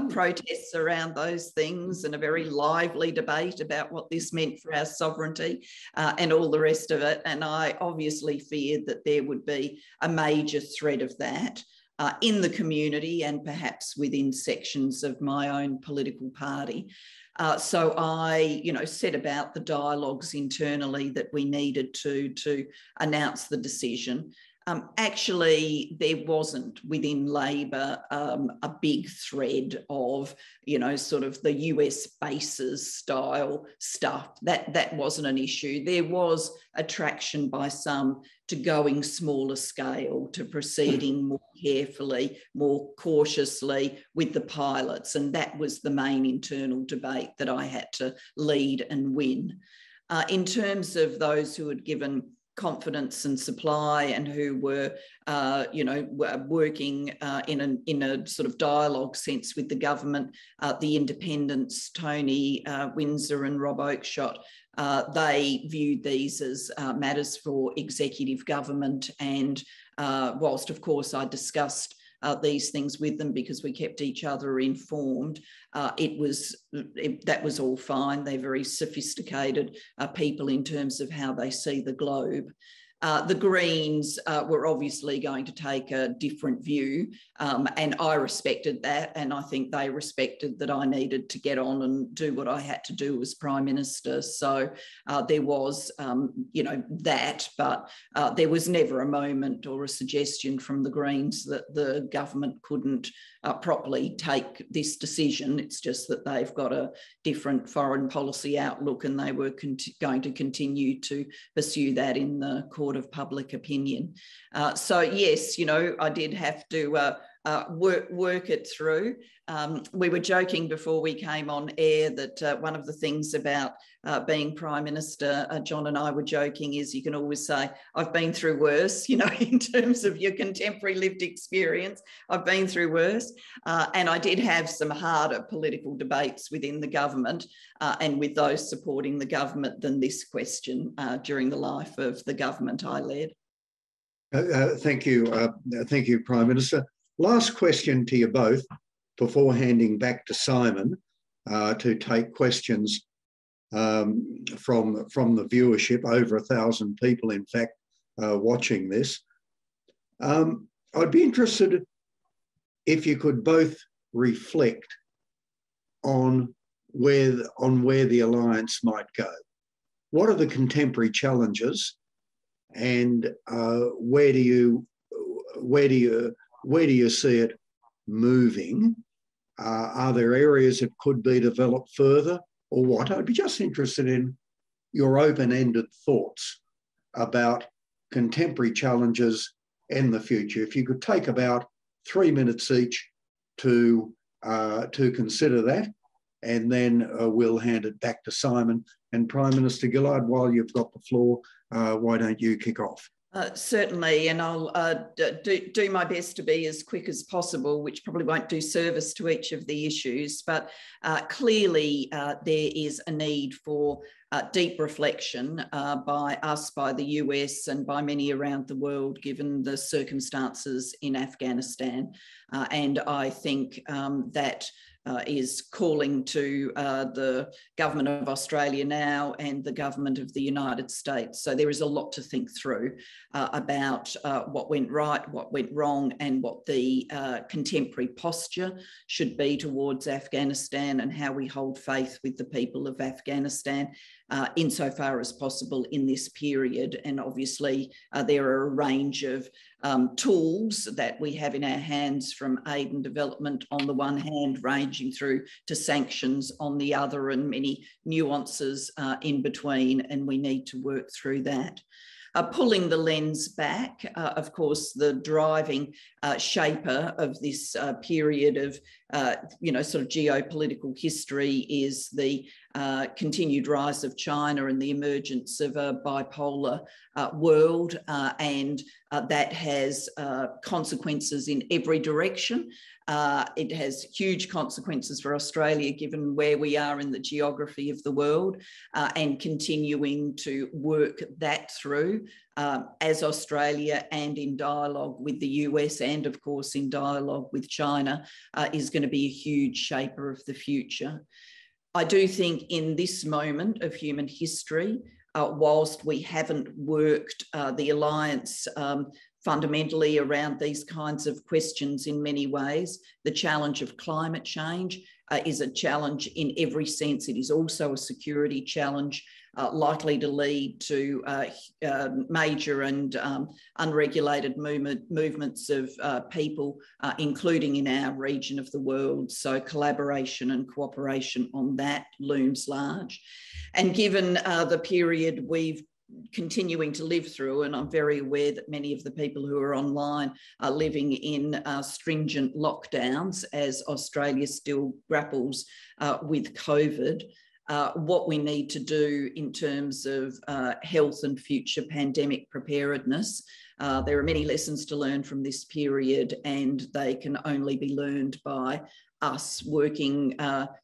protests around those things, and a very lively debate about what this meant for our sovereignty and all the rest of it. And I obviously feared that there would be a major threat of that in the community and perhaps within sections of my own political party. So I, set about the dialogues internally that we needed to announce the decision. Actually, there wasn't within Labor a big thread of, sort of the US bases style stuff. That wasn't an issue. There was attraction by some to going smaller scale, to proceeding more carefully, more cautiously with the pilots. And that was the main internal debate that I had to lead and win. In terms of those who had given confidence and supply and who were, working in a sort of dialogue sense with the government, the independents, Tony Windsor and Rob Oakeshott, they viewed these as matters for executive government. And whilst, of course, I discussed these things with them because we kept each other informed, that was all fine. They're very sophisticated people in terms of how they see the globe. The Greens were obviously going to take a different view, and I respected that, and I think they respected that I needed to get on and do what I had to do as Prime Minister. So there was, that, but there was never a moment or a suggestion from the Greens that the government couldn't properly take this decision. It's just that they've got a different foreign policy outlook, and they were going to continue to pursue that in the court of public opinion. So yes, I did have to work it through. We were joking before we came on air that one of the things about being Prime Minister, John and I were joking, is you can always say, I've been through worse, in terms of your contemporary lived experience. I've been through worse. And I did have some harder political debates within the government and with those supporting the government than this question during the life of the government I led. Thank you, Prime Minister. Last question to you both before handing back to Simon to take questions from the viewership, over 1,000 people, in fact, watching this. I'd be interested if you could both reflect on where the alliance might go. What are the contemporary challenges, and where do you see it moving? Are there areas that could be developed further, or what? I'd be just interested in your open-ended thoughts about contemporary challenges and the future. If you could take about 3 minutes each to consider that, and then we'll hand it back to Simon. And Prime Minister Gillard, while you've got the floor, why don't you kick off? Certainly, and I'll do my best to be as quick as possible, which probably won't do service to each of the issues, but clearly there is a need for deep reflection by us, by the US, and by many around the world, given the circumstances in Afghanistan. And I think that is calling to the government of Australia now and the government of the United States. So there is a lot to think through about what went right, what went wrong, and what the contemporary posture should be towards Afghanistan, and how we hold faith with the people of Afghanistan insofar as possible in this period. And obviously there are a range of tools that we have in our hands, from aid and development on the one hand, ranging through to sanctions on the other, and many nuances in between, and we need to work through that. Pulling the lens back, of course, the driving shaper of this period of, sort of geopolitical history is the continued rise of China and the emergence of a bipolar world, and that has consequences in every direction. It has huge consequences for Australia, given where we are in the geography of the world, and continuing to work that through as Australia, and in dialogue with the US, and of course in dialogue with China, is going to be a huge shaper of the future. I do think in this moment of human history, whilst we haven't worked the alliance fundamentally around these kinds of questions in many ways, the challenge of climate change is a challenge in every sense. It is also a security challenge, likely to lead to major and unregulated movements of people, including in our region of the world. So collaboration and cooperation on that looms large. And given the period we've continuing to live through, and I'm very aware that many of the people who are online are living in stringent lockdowns as Australia still grapples with COVID, what we need to do in terms of health and future pandemic preparedness. There are many lessons to learn from this period, and they can only be learned by us working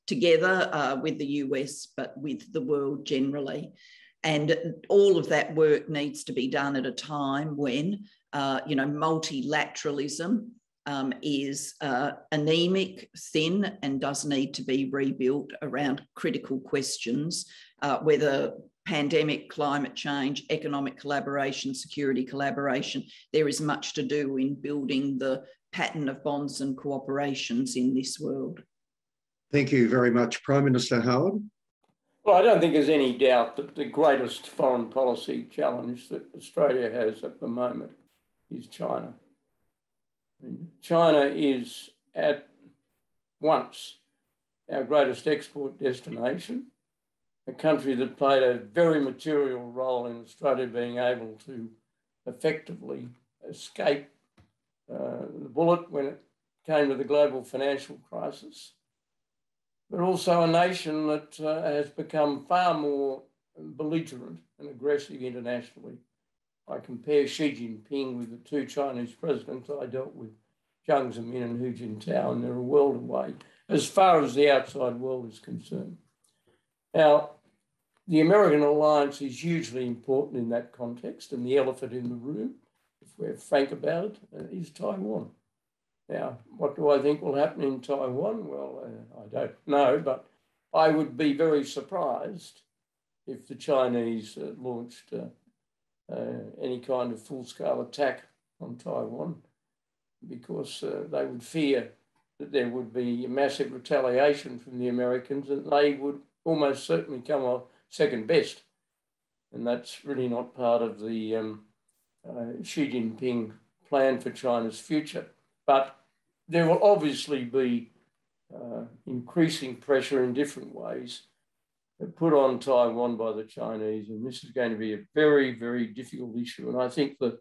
together with the US, but with the world generally. And all of that work needs to be done at a time when, multilateralism is anemic, thin, and does need to be rebuilt around critical questions, whether pandemic, climate change, economic collaboration, security collaboration. There is much to do in building the pattern of bonds and cooperations in this world. Thank you very much, Prime Minister Howard. Well, I don't think there's any doubt that the greatest foreign policy challenge that Australia has at the moment is China. China is at once our greatest export destination, a country that played a very material role in Australia being able to effectively escape the bullet when it came to the global financial crisis, but also a nation that has become far more belligerent and aggressive internationally. I compare Xi Jinping with the two Chinese presidents I dealt with, Jiang Zemin and Hu Jintao, and they're a world away as far as the outside world is concerned. Now, the American alliance is hugely important in that context, and the elephant in the room, if we're frank about it, is Taiwan. Now, what do I think will happen in Taiwan? Well, I don't know, but I would be very surprised if the Chinese launched any kind of full-scale attack on Taiwan, because they would fear that there would be massive retaliation from the Americans, and they would almost certainly come off second best. And that's really not part of the Xi Jinping plan for China's future. But there will obviously be increasing pressure in different ways put on Taiwan by the Chinese, and this is going to be a very, very difficult issue. And I think that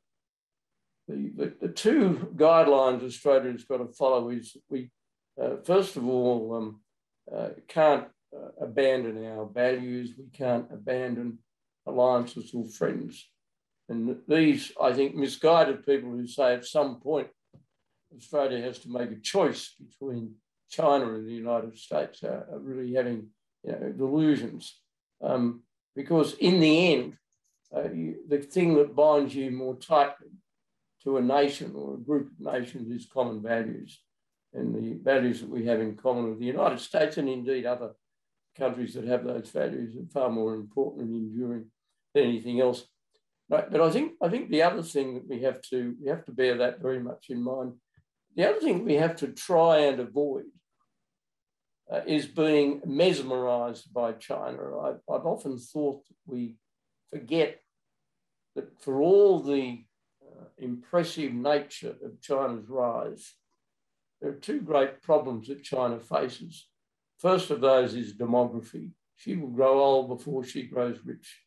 the two guidelines Australia has got to follow is we, first of all, can't abandon our values. We can't abandon alliances or friends. And these, I think, misguided people who say at some point Australia has to make a choice between China and the United States are really having delusions. Because in the end, the thing that binds you more tightly to a nation or a group of nations is common values. and the values that we have in common with the United States, and indeed other countries that have those values, are far more important and enduring than anything else. But I think the other thing that we have to bear that very much in mind. The other thing we have to try and avoid is being mesmerised by China. I've often thought that we forget that for all the impressive nature of China's rise, there are two great problems that China faces. First of those is demography. She will grow old before she grows rich.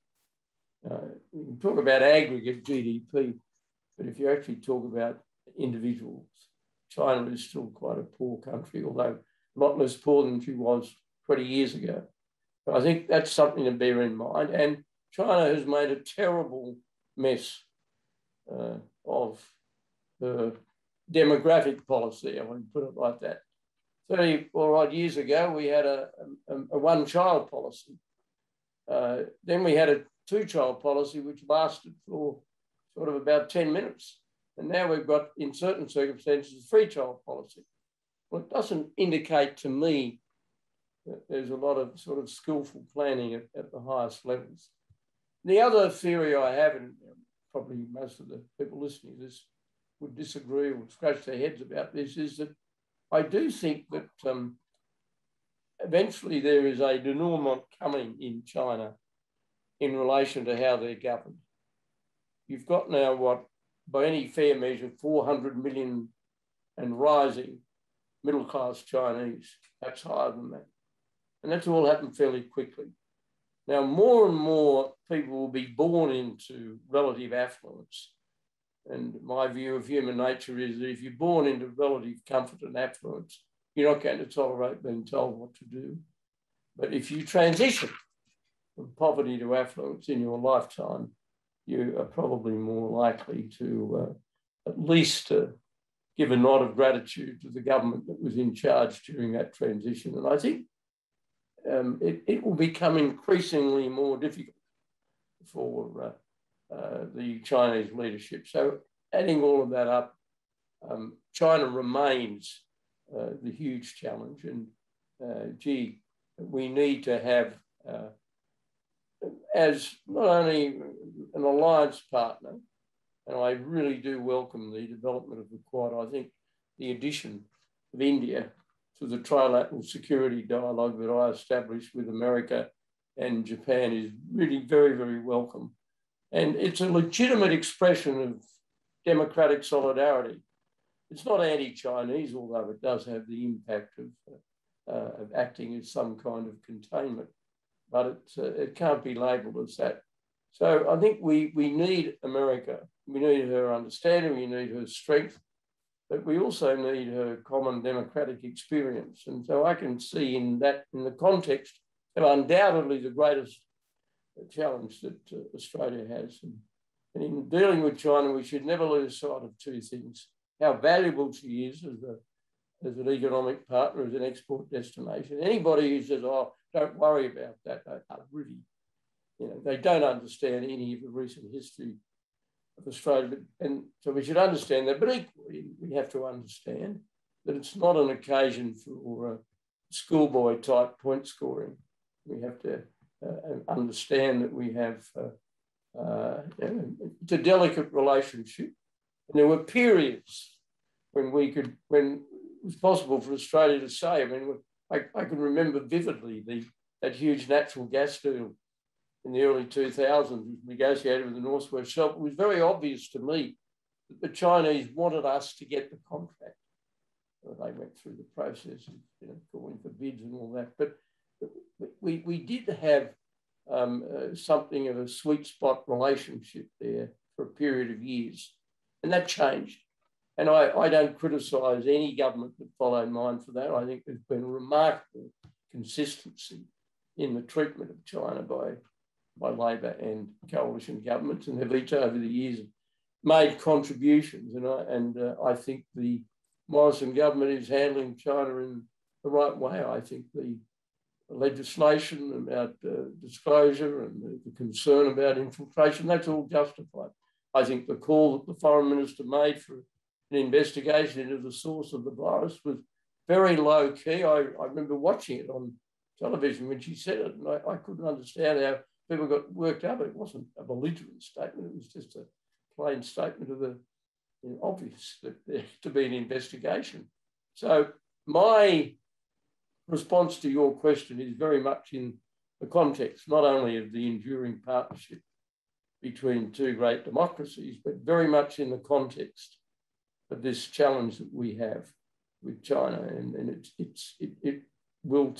You can talk about aggregate GDP, but if you actually talk about individuals, China is still quite a poor country, although a lot less poor than she was 20 years ago. But I think that's something to bear in mind. And China has made a terrible mess of her demographic policy, I want to put it like that. 30 or odd years ago, we had a one-child policy. Then we had a two-child policy, which lasted for sort of about 10 minutes. And now we've got, in certain circumstances, a three-child policy. Well, it doesn't indicate to me that there's a lot of sort of skillful planning at the highest levels. The other theory I have, and probably most of the people listening to this would disagree or scratch their heads about this, is that I do think that eventually there is a denouement coming in China in relation to how they're governed. You've got now what, by any fair measure, 400 million and rising middle-class Chinese, perhaps higher than that. And that's all happened fairly quickly. Now, more and more people will be born into relative affluence. And my view of human nature is that if you're born into relative comfort and affluence, you're not going to tolerate being told what to do. But if you transition from poverty to affluence in your lifetime, you are probably more likely to at least give a nod of gratitude to the government that was in charge during that transition. And I think it will become increasingly more difficult for the Chinese leadership. So adding all of that up, China remains the huge challenge. And gee, we need to have, as not only an alliance partner, and I really do welcome the development of the Quad. I think the addition of India to the trilateral security dialogue that I established with America and Japan is really very, very welcome. And it's a legitimate expression of democratic solidarity. It's not anti-Chinese, although it does have the impact of acting as some kind of containment, but it can't be labelled as that. So I think we need America. We need her understanding, we need her strength, but we also need her common democratic experience. And so I can see in the context of undoubtedly the greatest challenge that Australia has. And in dealing with China, we should never lose sight of two things: how valuable she is as an economic partner, as an export destination. Anybody who says, oh, don't worry about that, really, they don't understand any of the recent history of Australia. And so we should understand that, but equally we have to understand that it's not an occasion for schoolboy type point scoring. We have to understand that we have, it's a delicate relationship. And there were periods when it was possible for Australia to say, I mean, I can remember vividly that huge natural gas deal in the early 2000s, negotiated with the North West Shelf. It was very obvious to me that the Chinese wanted us to get the contract. They went through the process of calling for bids and all that. But we did have something of a sweet spot relationship there for a period of years, and that changed. And I don't criticise any government that followed mine for that. I think there's been a remarkable consistency in the treatment of China by Labor and coalition governments, and they've each over the years made contributions. And I think the Morrison government is handling China in the right way. I think the legislation about disclosure and the concern about infiltration, that's all justified. I think the call that the foreign minister made for an investigation into the source of the virus was very low key. I remember watching it on television when she said it, and I couldn't understand how people got worked up. It wasn't a belligerent statement. It was just a plain statement of the obvious that there to be an investigation. So my response to your question is very much in the context, not only of the enduring partnership between two great democracies, but very much in the context of this challenge that we have with China, and it will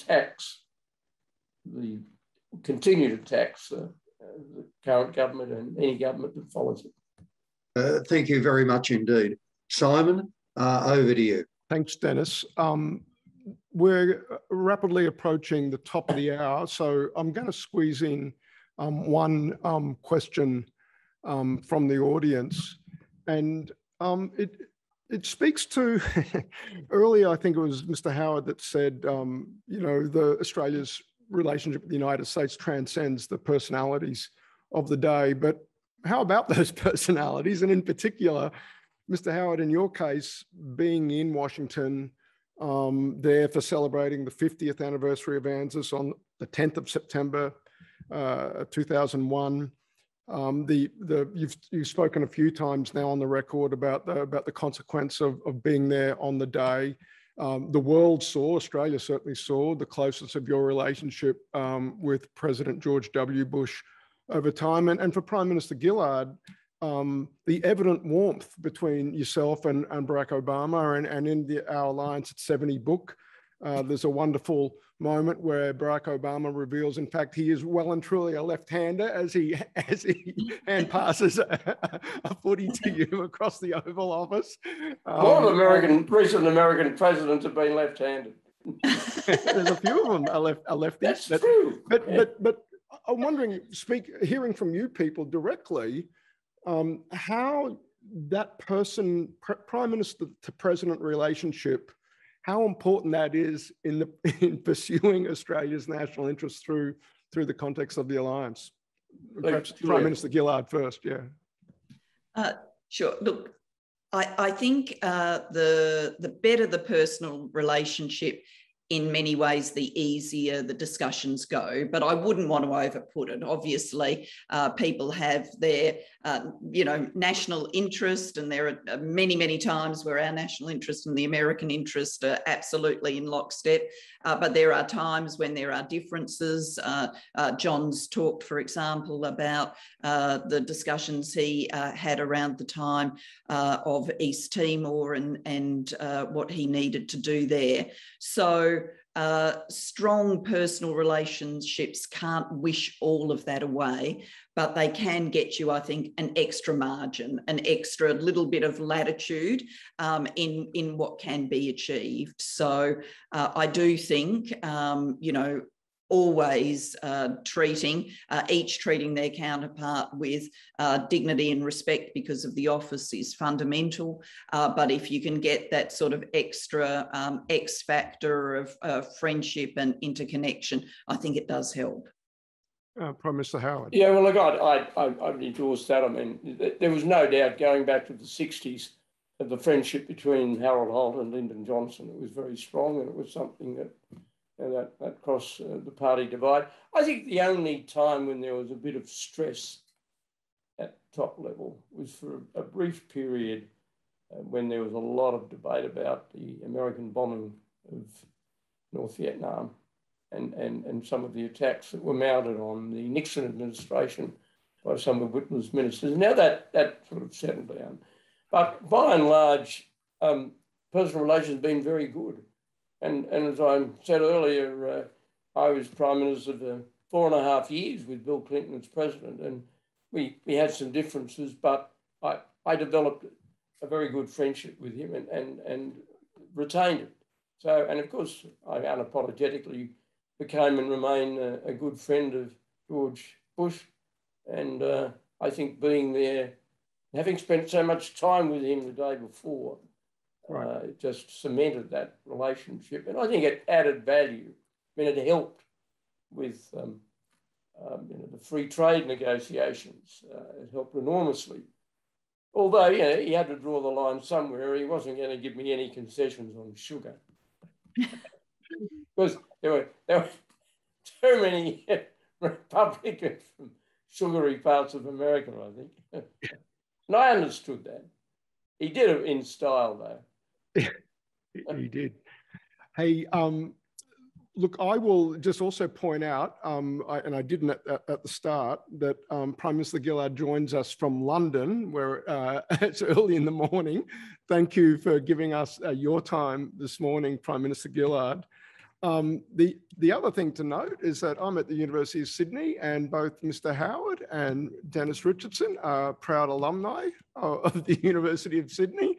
continue to tax the current government and any government that follows it. Thank you very much indeed. Simon, over to you. Thanks, Dennis. We're rapidly approaching the top of the hour, so I'm going to squeeze in one question from the audience. And it speaks to, earlier I think it was Mr. Howard that said, you know, Australia's relationship with the United States transcends the personalities of the day. But how about those personalities? And in particular, Mr. Howard, in your case, being in Washington, there for celebrating the 50th anniversary of ANZUS on the 10th of September, 2001. You've spoken a few times now on the record about the consequence of being there on the day. The world saw, Australia certainly saw, the closeness of your relationship with President George W. Bush over time. And for Prime Minister Gillard, the evident warmth between yourself and Barack Obama, and in our Alliance at 70 book, there's a wonderful moment where Barack Obama reveals, in fact, he is well and truly a left-hander as he hand passes a footy to you across the Oval Office. A lot of recent American presidents have been left-handed. There's a few of them are lefties. That's true. But I'm wondering, hearing from you people directly, how that Prime Minister to President relationship, how important that is in pursuing Australia's national interests through the context of the alliance. Perhaps Prime Minister Gillard first, yeah. Sure. Look, I think the better the personal relationship, in many ways, the easier the discussions go, but I wouldn't want to overput it. Obviously, people have their, national interest, and there are many, many times where our national interest and the American interest are absolutely in lockstep. But there are times when there are differences. John's talked, for example, about the discussions he had around the time of East Timor and what he needed to do there. So strong personal relationships can't wish all of that away, but they can get you, I think, an extra margin, an extra little bit of latitude in what can be achieved. So I do think, always treating their counterpart with dignity and respect because of the office is fundamental. But if you can get that sort of extra X factor of friendship and interconnection, I think it does help. Prime Minister Howard. Yeah, well, look, I'd endorse that. I mean, there was no doubt going back to the 60s of the friendship between Harold Holt and Lyndon Johnson. It was very strong, and it was something that crossed the party divide. I think the only time when there was a bit of stress at top level was for a brief period when there was a lot of debate about the American bombing of North Vietnam and some of the attacks that were mounted on the Nixon administration by some of Whitlam's ministers. Now that sort of settled down. But by and large, personal relations have been very good. And as I said earlier, I was Prime Minister for 4.5 years with Bill Clinton as President, and we had some differences, but I developed a very good friendship with him and retained it. So, and of course, I unapologetically became and remain a good friend of George Bush. And I think being there, having spent so much time with him the day before, it just cemented that relationship. And I think it added value. I mean, it helped with the free trade negotiations. It helped enormously. Although, he had to draw the line somewhere. He wasn't going to give me any concessions on sugar. Because there were too many Republicans from sugary parts of America, I think. And I understood that. He did it in style, though. He did. Hey, look, I will just also point out, and I didn't at the start, that Prime Minister Gillard joins us from London, where it's early in the morning. Thank you for giving us your time this morning, Prime Minister Gillard. The other thing to note is that I'm at the University of Sydney, and both Mr. Howard and Dennis Richardson are proud alumni of the University of Sydney,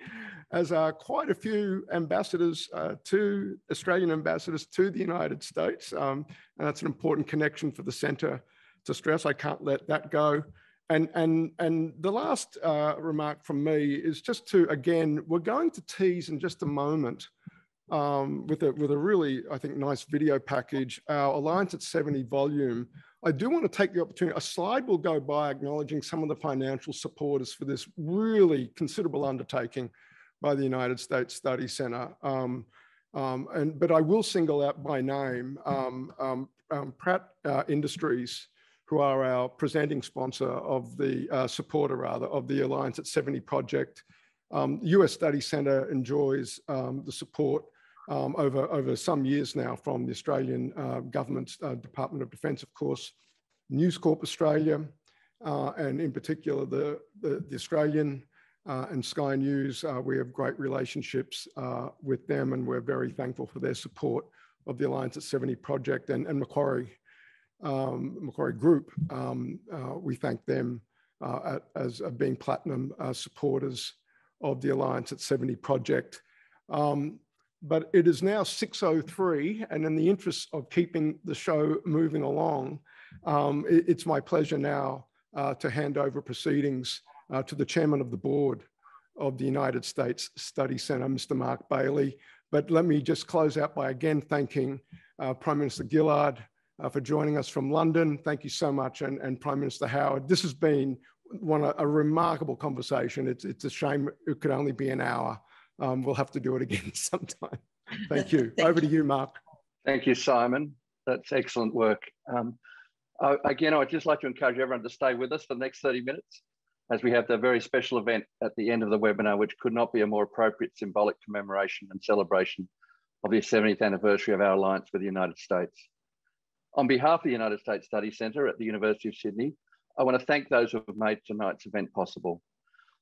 as are quite a few ambassadors Australian ambassadors to the United States. And that's an important connection for the centre to stress. I can't let that go. And the last remark from me is just to, again, we're going to tease in just a moment with a really, I think, nice video package, our Alliance at 70 volume. I do want to take the opportunity, a slide will go by acknowledging some of the financial supporters for this really considerable undertaking by the United States Study Centre. But I will single out by name Pratt Industries, who are our presenting sponsor of the, supporter rather, of the Alliance at 70 project. US Study Centre enjoys the support over some years now from the Australian government's Department of Defence, of course, News Corp Australia, and in particular the Australian and Sky News. We have great relationships with them, and we're very thankful for their support of the Alliance at 70 project, and Macquarie Group. We thank them as being platinum supporters of the Alliance at 70 project. But it is now 6:03, and in the interest of keeping the show moving along, it's my pleasure now to hand over proceedings to the chairman of the board of the United States Study Centre, Mr. Mark Bailey. But let me just close out by again thanking Prime Minister Gillard for joining us from London. Thank you so much, and Prime Minister Howard. This has been a remarkable conversation. It's a shame it could only be an hour. We'll have to do it again sometime. Thank you. Over to you, Mark. Thank you, Simon. That's excellent work. Again, I'd just like to encourage everyone to stay with us for the next 30 minutes, as we have the very special event at the end of the webinar, which could not be a more appropriate symbolic commemoration and celebration of the 70th anniversary of our alliance with the United States. On behalf of the United States Study Centre at the University of Sydney, I want to thank those who have made tonight's event possible.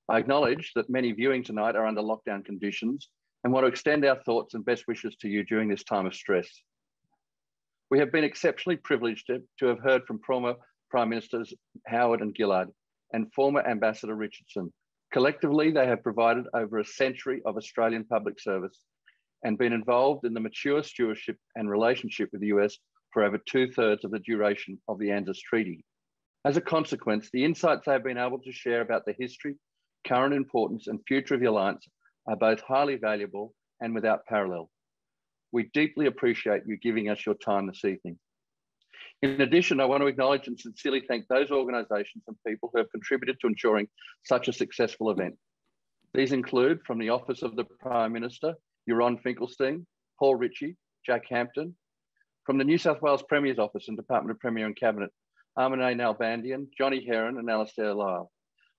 I acknowledge that many viewing tonight are under lockdown conditions and want to extend our thoughts and best wishes to you during this time of stress. We have been exceptionally privileged to have heard from former Prime Ministers Howard and Gillard and former Ambassador Richardson. Collectively, they have provided over a century of Australian public service and been involved in the mature stewardship and relationship with the US for over 2/3 of the duration of the ANZUS Treaty. As a consequence, the insights they have been able to share about the history, current importance and future of the Alliance are both highly valuable and without parallel. We deeply appreciate you giving us your time this evening. In addition, I want to acknowledge and sincerely thank those organisations and people who have contributed to ensuring such a successful event. These include, from the Office of the Prime Minister, Jeroen Finkelstein, Paul Ritchie, Jack Hampton; from the New South Wales Premier's Office and Department of Premier and Cabinet, Armine Nalbandian, Johnny Heron and Alastair Lyle.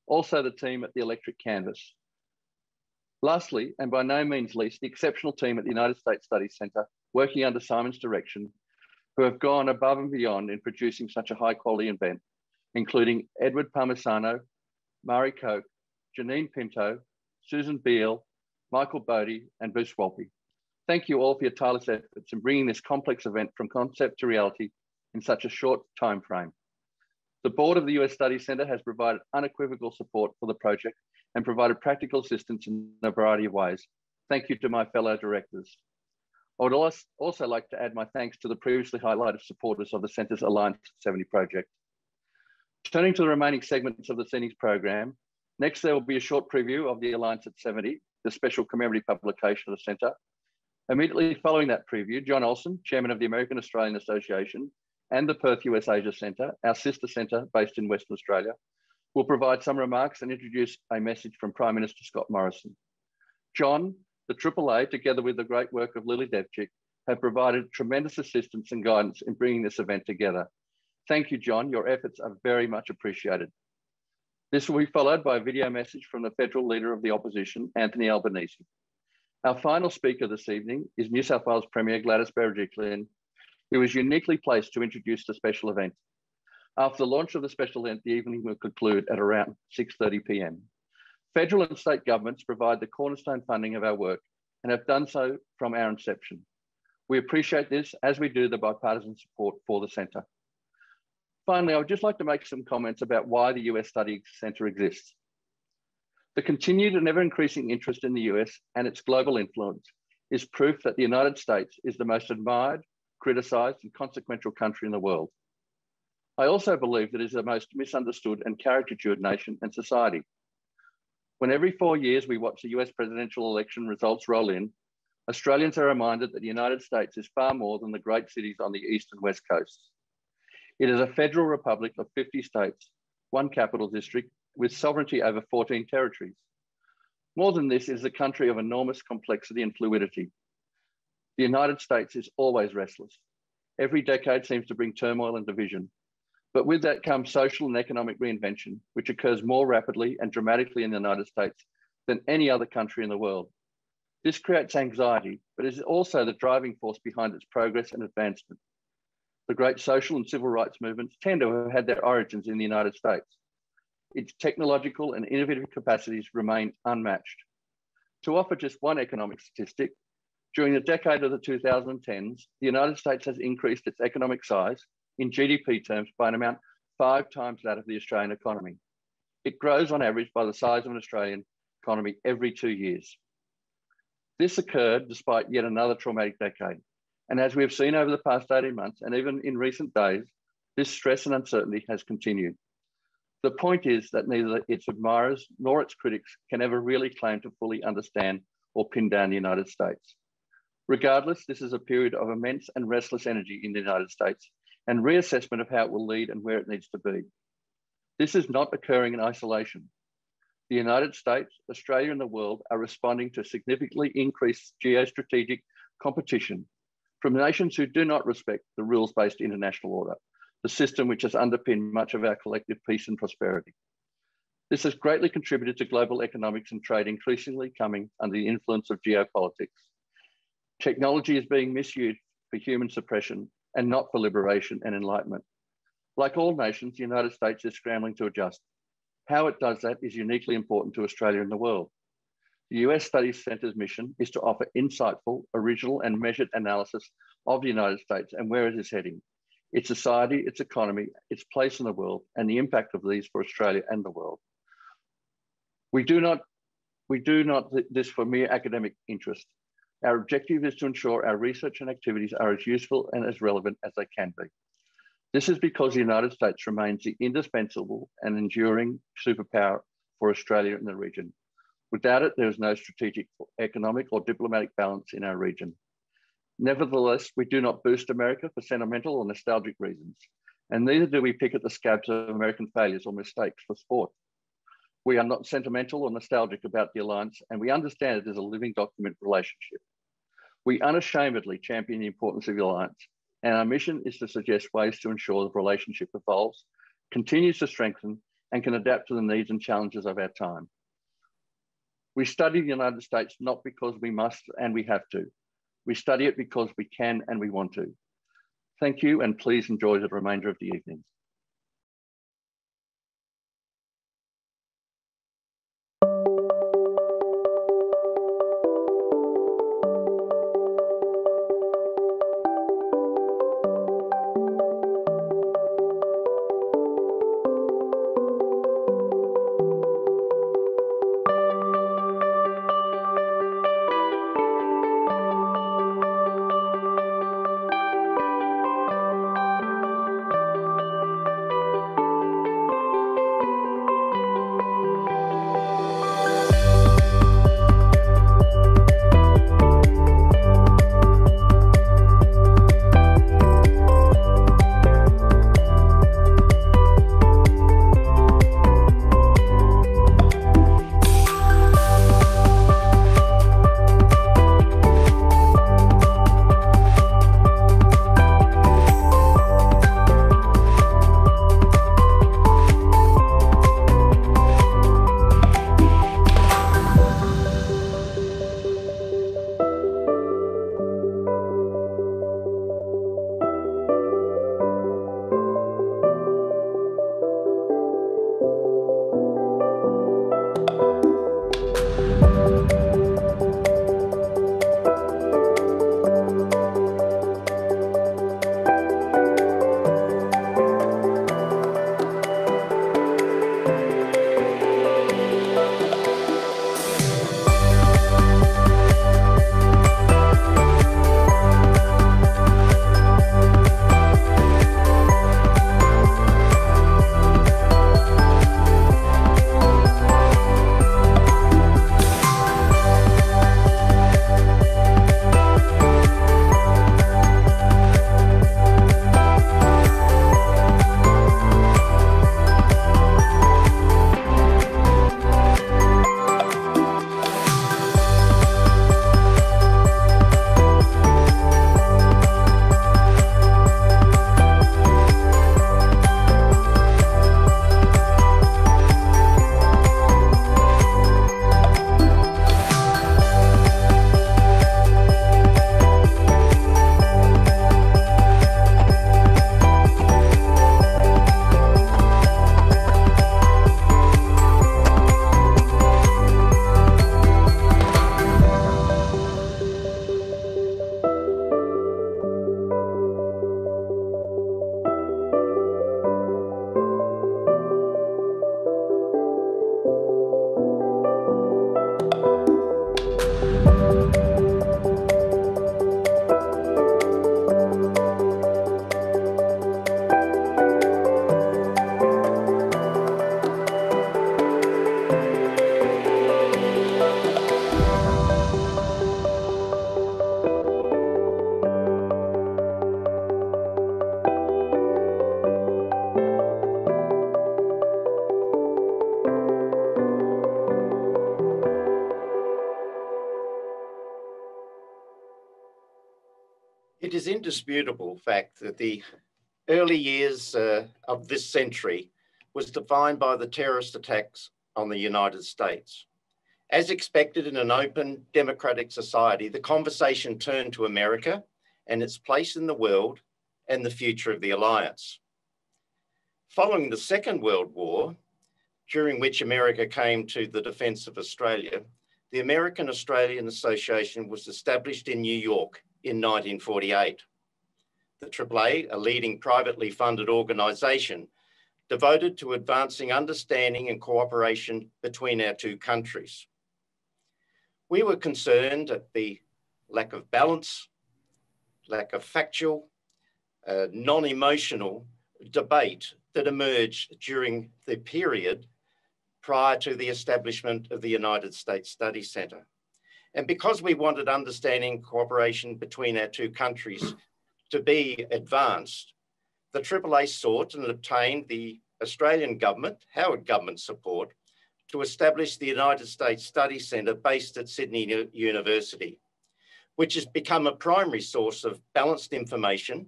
Also the team at the Electric Canvas. Lastly, and by no means least, the exceptional team at the United States Study Centre, working under Simon's direction, who have gone above and beyond in producing such a high quality event, including Edward Parmesano, Mari Koch, Janine Pinto, Susan Beale, Michael Bodie, and Bruce Walpy. Thank you all for your tireless efforts in bringing this complex event from concept to reality in such a short time frame. The board of the US Study Centre has provided unequivocal support for the project and provided practical assistance in a variety of ways. Thank you to my fellow directors. I would also like to add my thanks to the previously highlighted supporters of the Centre's Alliance 70 project. Turning to the remaining segments of the Cene's program, next there will be a short preview of the Alliance at 70, the special commemorative publication of the Centre. Immediately following that preview, John Olsen, Chairman of the American Australian Association and the Perth US Asia Centre, our sister centre based in Western Australia, will provide some remarks and introduce a message from Prime Minister Scott Morrison. John, the AAA, together with the great work of Lily Devchik, have provided tremendous assistance and guidance in bringing this event together. Thank you, John. Your efforts are very much appreciated. This will be followed by a video message from the Federal Leader of the Opposition, Anthony Albanese. Our final speaker this evening is New South Wales Premier Gladys Berejiklian, who is uniquely placed to introduce the special event. After the launch of the special event, the evening will conclude at around 6:30 p.m. Federal and state governments provide the cornerstone funding of our work and have done so from our inception. We appreciate this, as we do the bipartisan support for the Centre. Finally, I would just like to make some comments about why the US Study Centre exists. The continued and ever-increasing interest in the US and its global influence is proof that the United States is the most admired, criticised and consequential country in the world. I also believe that it is the most misunderstood and caricatured nation and society. When every 4 years we watch the US presidential election results roll in, Australians are reminded that the United States is far more than the great cities on the east and west coasts. It is a federal republic of 50 states, 1 capital district, with sovereignty over 14 territories. More than this, it is a country of enormous complexity and fluidity. The United States is always restless. Every decade seems to bring turmoil and division. But with that comes social and economic reinvention, which occurs more rapidly and dramatically in the United States than any other country in the world. This creates anxiety, but is also the driving force behind its progress and advancement. The great social and civil rights movements tend to have had their origins in the United States. Its technological and innovative capacities remain unmatched. To offer just one economic statistic, during the decade of the 2010s, the United States has increased its economic size in GDP terms by an amount 5 times that of the Australian economy. It grows on average by the size of an Australian economy every 2 years. This occurred despite yet another traumatic decade. And as we have seen over the past 18 months, and even in recent days, this stress and uncertainty has continued. The point is that neither its admirers nor its critics can ever really claim to fully understand or pin down the United States. Regardless, this is a period of immense and restless energy in the United States and reassessment of how it will lead and where it needs to be. This is not occurring in isolation. The United States, Australia, and the world are responding to significantly increased geostrategic competition from nations who do not respect the rules-based international order, the system which has underpinned much of our collective peace and prosperity. This has greatly contributed to global economics and trade increasingly coming under the influence of geopolitics. Technology is being misused for human suppression and not for liberation and enlightenment. Like all nations, the United States is scrambling to adjust. How it does that is uniquely important to Australia and the world. The US Studies Centre's mission is to offer insightful, original and measured analysis of the United States and where it is heading, its society, its economy, its place in the world, and the impact of these for Australia and the world. We do not this for mere academic interest. Our objective is to ensure our research and activities are as useful and as relevant as they can be. This is because the United States remains the indispensable and enduring superpower for Australia and the region. Without it, there is no strategic, economic or diplomatic balance in our region. Nevertheless, we do not boost America for sentimental or nostalgic reasons, and neither do we pick at the scabs of American failures or mistakes for sport. We are not sentimental or nostalgic about the alliance, and we understand it as a living document relationship. We unashamedly champion the importance of the alliance, and our mission is to suggest ways to ensure the relationship evolves, continues to strengthen, and can adapt to the needs and challenges of our time. We study the United States not because we must and we have to. We study it because we can and we want to. Thank you, and please enjoy the remainder of the evening. It is indisputable fact that the early years of this century was defined by the terrorist attacks on the United States. As expected in an open democratic society, the conversation turned to America and its place in the world and the future of the alliance. Following the Second World War, during which America came to the defense of Australia, the American-Australian Association was established in New York in 1948. The AAA, a leading privately funded organisation, devoted to advancing understanding and cooperation between our two countries. We were concerned at the lack of balance, lack of factual, non-emotional debate that emerged during the period prior to the establishment of the United States Study Centre. And because we wanted understanding and cooperation between our two countries to be advanced, the AAA sought and obtained the Australian government, Howard government support, to establish the United States Study Centre based at Sydney University, which has become a primary source of balanced information,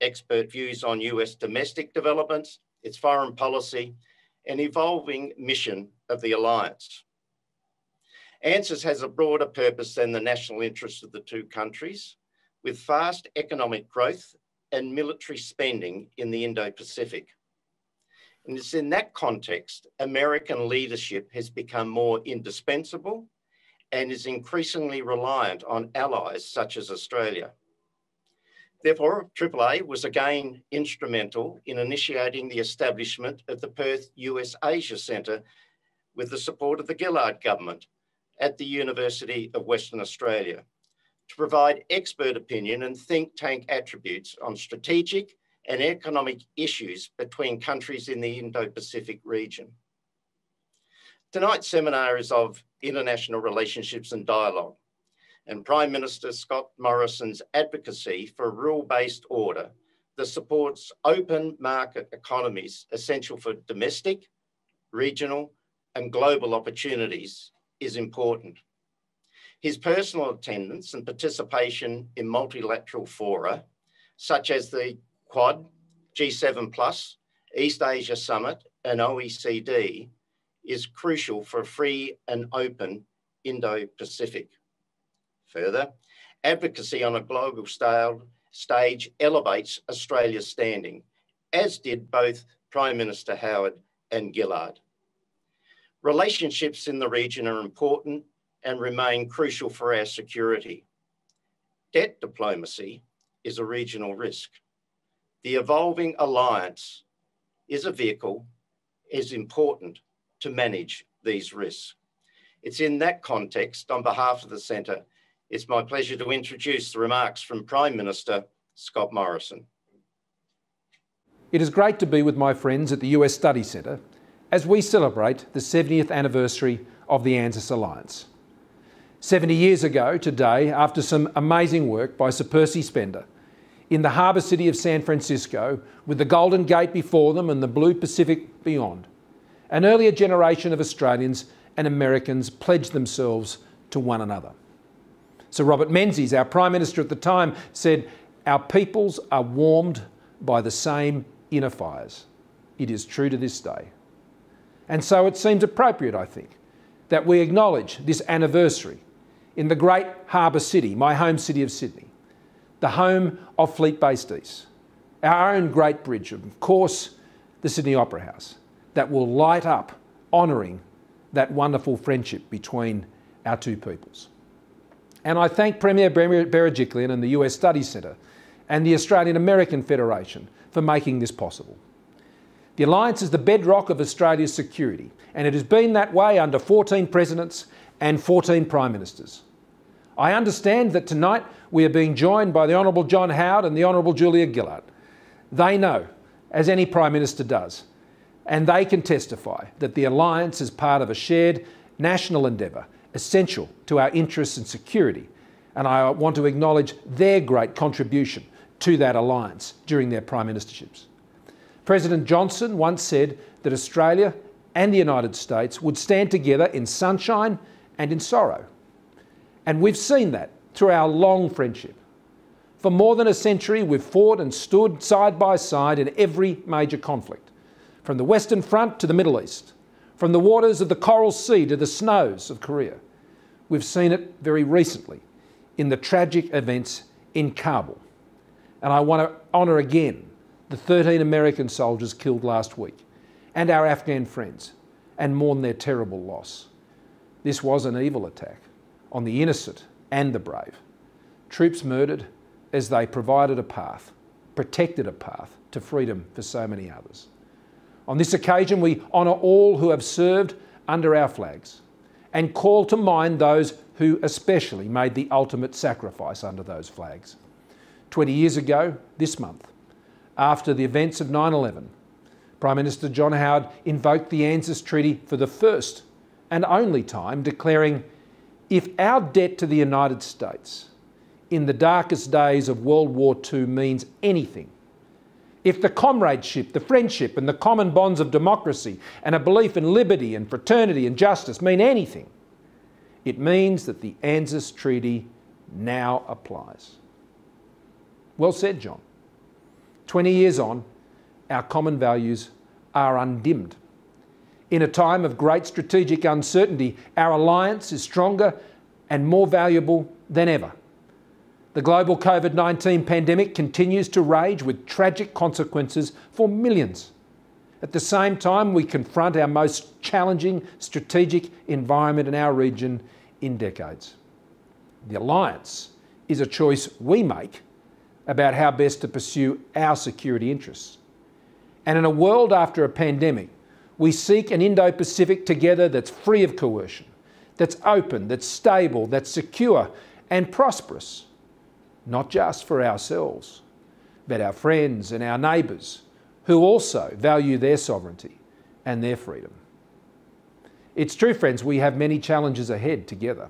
expert views on US domestic developments, its foreign policy, and evolving mission of the alliance. ANZUS has a broader purpose than the national interests of the two countries, with fast economic growth and military spending in the Indo-Pacific. And it's in that context, American leadership has become more indispensable and is increasingly reliant on allies such as Australia. Therefore, AAA was again instrumental in initiating the establishment of the Perth US Asia Centre with the support of the Gillard government at the University of Western Australia to provide expert opinion and think tank attributes on strategic and economic issues between countries in the Indo-Pacific region. Tonight's seminar is of international relationships and dialogue, and Prime Minister Scott Morrison's advocacy for a rule-based order that supports open market economies essential for domestic, regional, and global opportunities is important. His personal attendance and participation in multilateral fora, such as the Quad, G7+, East Asia Summit, and OECD, is crucial for a free and open Indo-Pacific. Further, advocacy on a global stage elevates Australia's standing, as did both Prime Minister Howard and Gillard. Relationships in the region are important and remain crucial for our security. Debt diplomacy is a regional risk. The evolving alliance is a vehicle, is important to manage these risks. It's in that context, on behalf of the Centre, it's my pleasure to introduce the remarks from Prime Minister Scott Morrison. It is great to be with my friends at the US Study Centre as we celebrate the 70th anniversary of the ANZUS Alliance. 70 years ago today, after some amazing work by Sir Percy Spender, in the harbour city of San Francisco, with the Golden Gate before them and the blue Pacific beyond, an earlier generation of Australians and Americans pledged themselves to one another. Sir Robert Menzies, our Prime Minister at the time, said, "Our peoples are warmed by the same inner fires." It is true to this day. And so it seems appropriate, I think, that we acknowledge this anniversary in the great harbour city, my home city of Sydney, the home of Fleet Based East, our own great bridge, of course, the Sydney Opera House, that will light up honouring that wonderful friendship between our two peoples. And I thank Premier Berejiklian and the US Study Centre and the Australian American Federation for making this possible. The alliance is the bedrock of Australia's security, and it has been that way under 14 presidents and 14 prime ministers. I understand that tonight we are being joined by the Honourable John Howard and the Honourable Julia Gillard. They know, as any Prime Minister does, and they can testify that the alliance is part of a shared national endeavour, essential to our interests and security, and I want to acknowledge their great contribution to that alliance during their Prime Ministerships. President Johnson once said that Australia and the United States would stand together in sunshine and in sorrow. And we've seen that through our long friendship. For more than a century, we've fought and stood side by side in every major conflict, from the Western Front to the Middle East, from the waters of the Coral Sea to the snows of Korea. We've seen it very recently in the tragic events in Kabul. And I want to honour again the 13 American soldiers killed last week and our Afghan friends and mourn their terrible loss. This was an evil attack on the innocent and the brave. Troops murdered as they provided a path, protected a path to freedom for so many others. On this occasion, we honour all who have served under our flags and call to mind those who especially made the ultimate sacrifice under those flags. 20 years ago, this month, after the events of 9/11, Prime Minister John Howard invoked the ANZUS Treaty for the first and only time, declaring, if our debt to the United States in the darkest days of World War II means anything, if the comradeship, the friendship and the common bonds of democracy and a belief in liberty and fraternity and justice mean anything, it means that the ANZUS Treaty now applies. Well said, John. 20 years on, our common values are undimmed. In a time of great strategic uncertainty, our alliance is stronger and more valuable than ever. The global COVID-19 pandemic continues to rage with tragic consequences for millions. At the same time, we confront our most challenging strategic environment in our region in decades. The alliance is a choice we make about how best to pursue our security interests. And in a world after a pandemic, we seek an Indo-Pacific together that's free of coercion, that's open, that's stable, that's secure and prosperous, not just for ourselves, but our friends and our neighbours who also value their sovereignty and their freedom. It's true, friends, we have many challenges ahead together.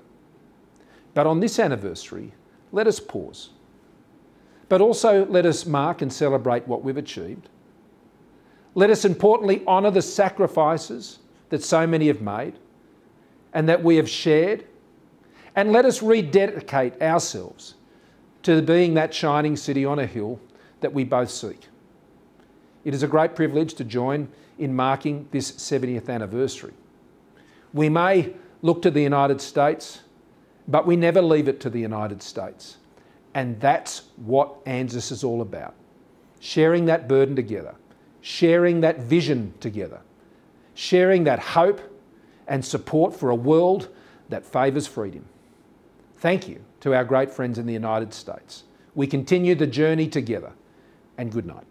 But on this anniversary, let us pause. But also let us mark and celebrate what we've achieved. Let us importantly honour the sacrifices that so many have made and that we have shared. And let us rededicate ourselves to being that shining city on a hill that we both seek. It is a great privilege to join in marking this 70th anniversary. We may look to the United States, but we never leave it to the United States. And that's what ANZUS is all about. Sharing that burden together, sharing that vision together, sharing that hope and support for a world that favours freedom. Thank you to our great friends in the United States. We continue the journey together, and good night.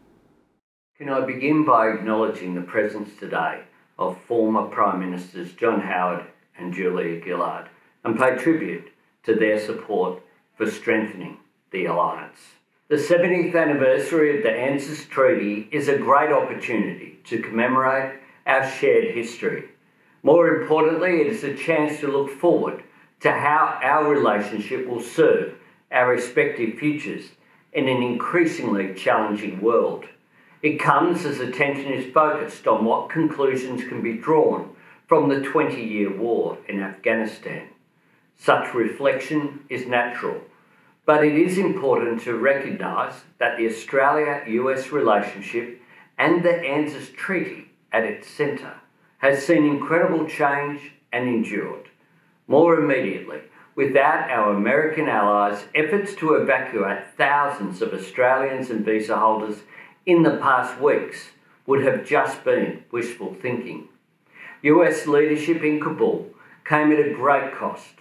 Can I begin by acknowledging the presence today of former Prime Ministers John Howard and Julia Gillard and pay tribute to their support for strengthening the alliance. The 70th anniversary of the ANZUS Treaty is a great opportunity to commemorate our shared history. More importantly, it is a chance to look forward to how our relationship will serve our respective futures in an increasingly challenging world. It comes as attention is focused on what conclusions can be drawn from the 20-year war in Afghanistan. Such reflection is natural, but it is important to recognise that the Australia-US relationship and the ANZUS Treaty at its centre has seen incredible change and endured. More immediately, without our American allies' efforts to evacuate thousands of Australians and visa holders in the past weeks would have just been wishful thinking. US leadership in Kabul came at a great cost.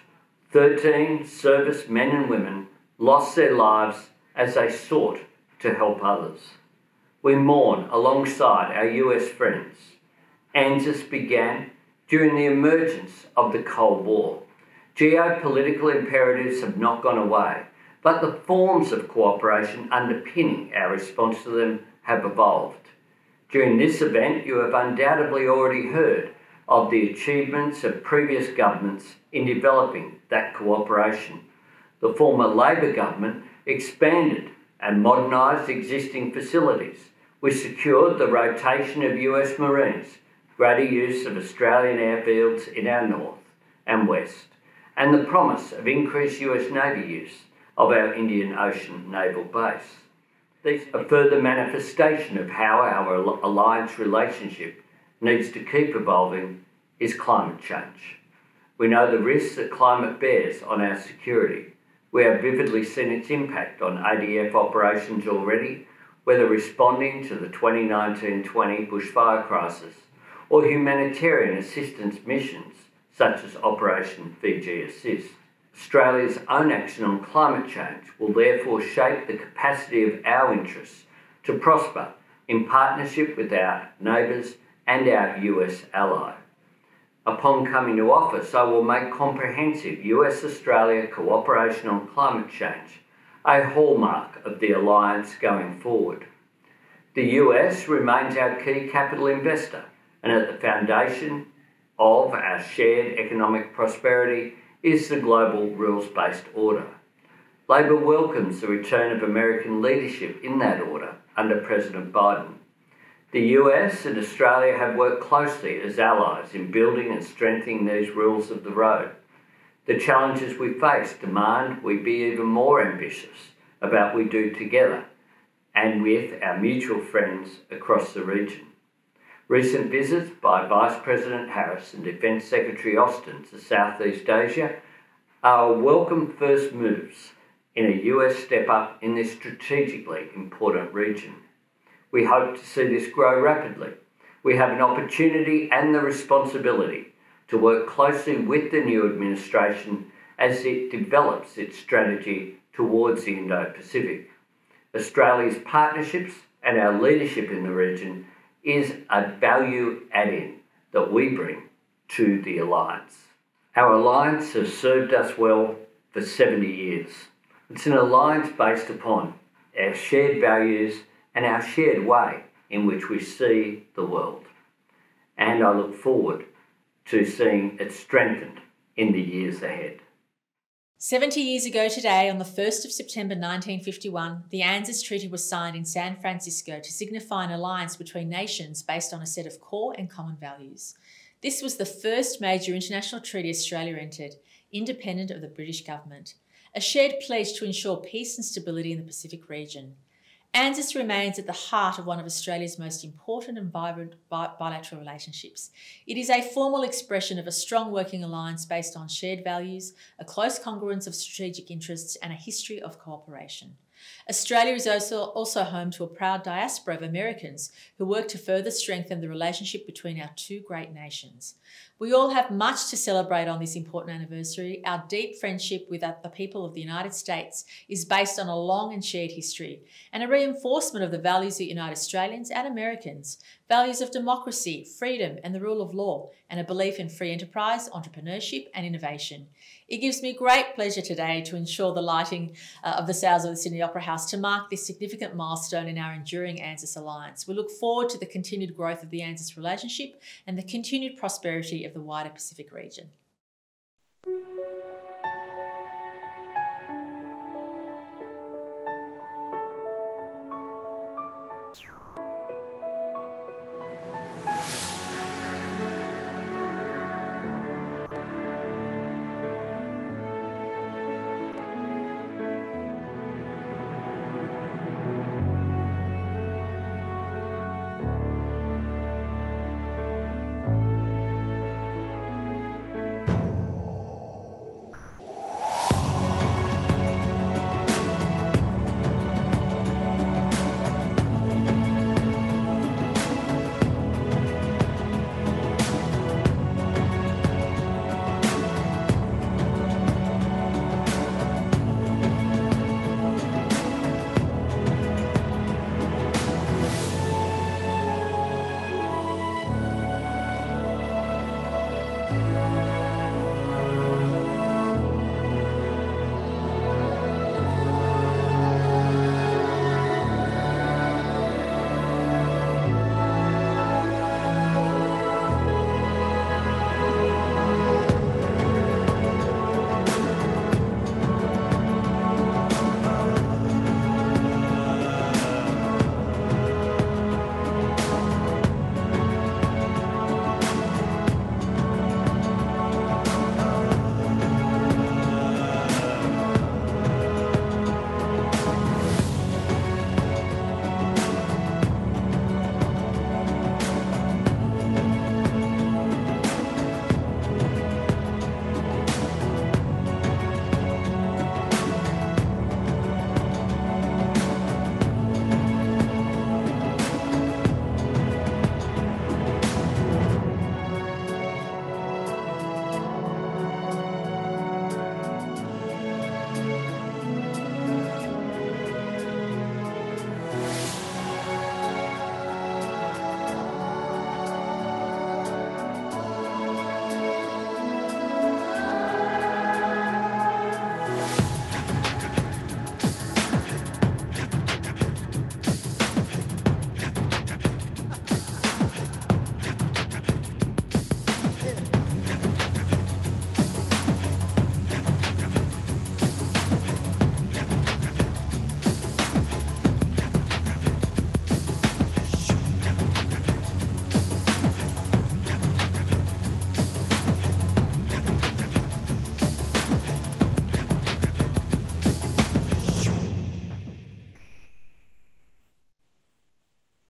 13 service men and women lost their lives as they sought to help others. We mourn alongside our US friends. ANZUS began during the emergence of the Cold War. Geopolitical imperatives have not gone away, but the forms of cooperation underpinning our response to them have evolved. During this event, you have undoubtedly already heard of the achievements of previous governments in developing that cooperation. The former Labor government expanded and modernised existing facilities, which secured the rotation of US Marines, greater use of Australian airfields in our north and west, and the promise of increased US Navy use of our Indian Ocean Naval Base. A further manifestation of how our alliance relationship needs to keep evolving is climate change. We know the risks that climate bears on our security. We have vividly seen its impact on ADF operations already, whether responding to the 2019-20 bushfire crisis or humanitarian assistance missions such as Operation Fiji Assist. Australia's own action on climate change will therefore shape the capacity of our interests to prosper in partnership with our neighbours and our US ally. Upon coming to office, I will make comprehensive US-Australia cooperation on climate change a hallmark of the alliance going forward. The US remains our key capital investor and at the foundation of our shared economic prosperity is the global rules-based order. Labor welcomes the return of American leadership in that order under President Biden. The US and Australia have worked closely as allies in building and strengthening these rules of the road. The challenges we face demand we be even more ambitious about what we do together and with our mutual friends across the region. Recent visits by Vice President Harris and Defence Secretary Austin to Southeast Asia are welcome first moves in a US step up in this strategically important region. We hope to see this grow rapidly. We have an opportunity and the responsibility to work closely with the new administration as it develops its strategy towards the Indo-Pacific. Australia's partnerships and our leadership in the region is a value add-in that we bring to the alliance. Our alliance has served us well for 70 years. It's an alliance based upon our shared values and our shared way in which we see the world. And I look forward to seeing it strengthened in the years ahead. 70 years ago today, on the 1st of September 1951, the ANZUS Treaty was signed in San Francisco to signify an alliance between nations based on a set of core and common values. This was the first major international treaty Australia entered, independent of the British government, a shared pledge to ensure peace and stability in the Pacific region. ANZUS remains at the heart of one of Australia's most important and vibrant bilateral relationships. It is a formal expression of a strong working alliance based on shared values, a close congruence of strategic interests, and a history of cooperation. Australia is also home to a proud diaspora of Americans who work to further strengthen the relationship between our two great nations. We all have much to celebrate on this important anniversary. Our deep friendship with the people of the United States is based on a long and shared history and a reinforcement of the values that unite Australians and Americans, values of democracy, freedom and the rule of law, and a belief in free enterprise, entrepreneurship and innovation. It gives me great pleasure today to ensure the lighting of the sails of the Sydney Opera House to mark this significant milestone in our enduring ANZUS alliance. We look forward to the continued growth of the ANZUS relationship and the continued prosperity of the wider Pacific region.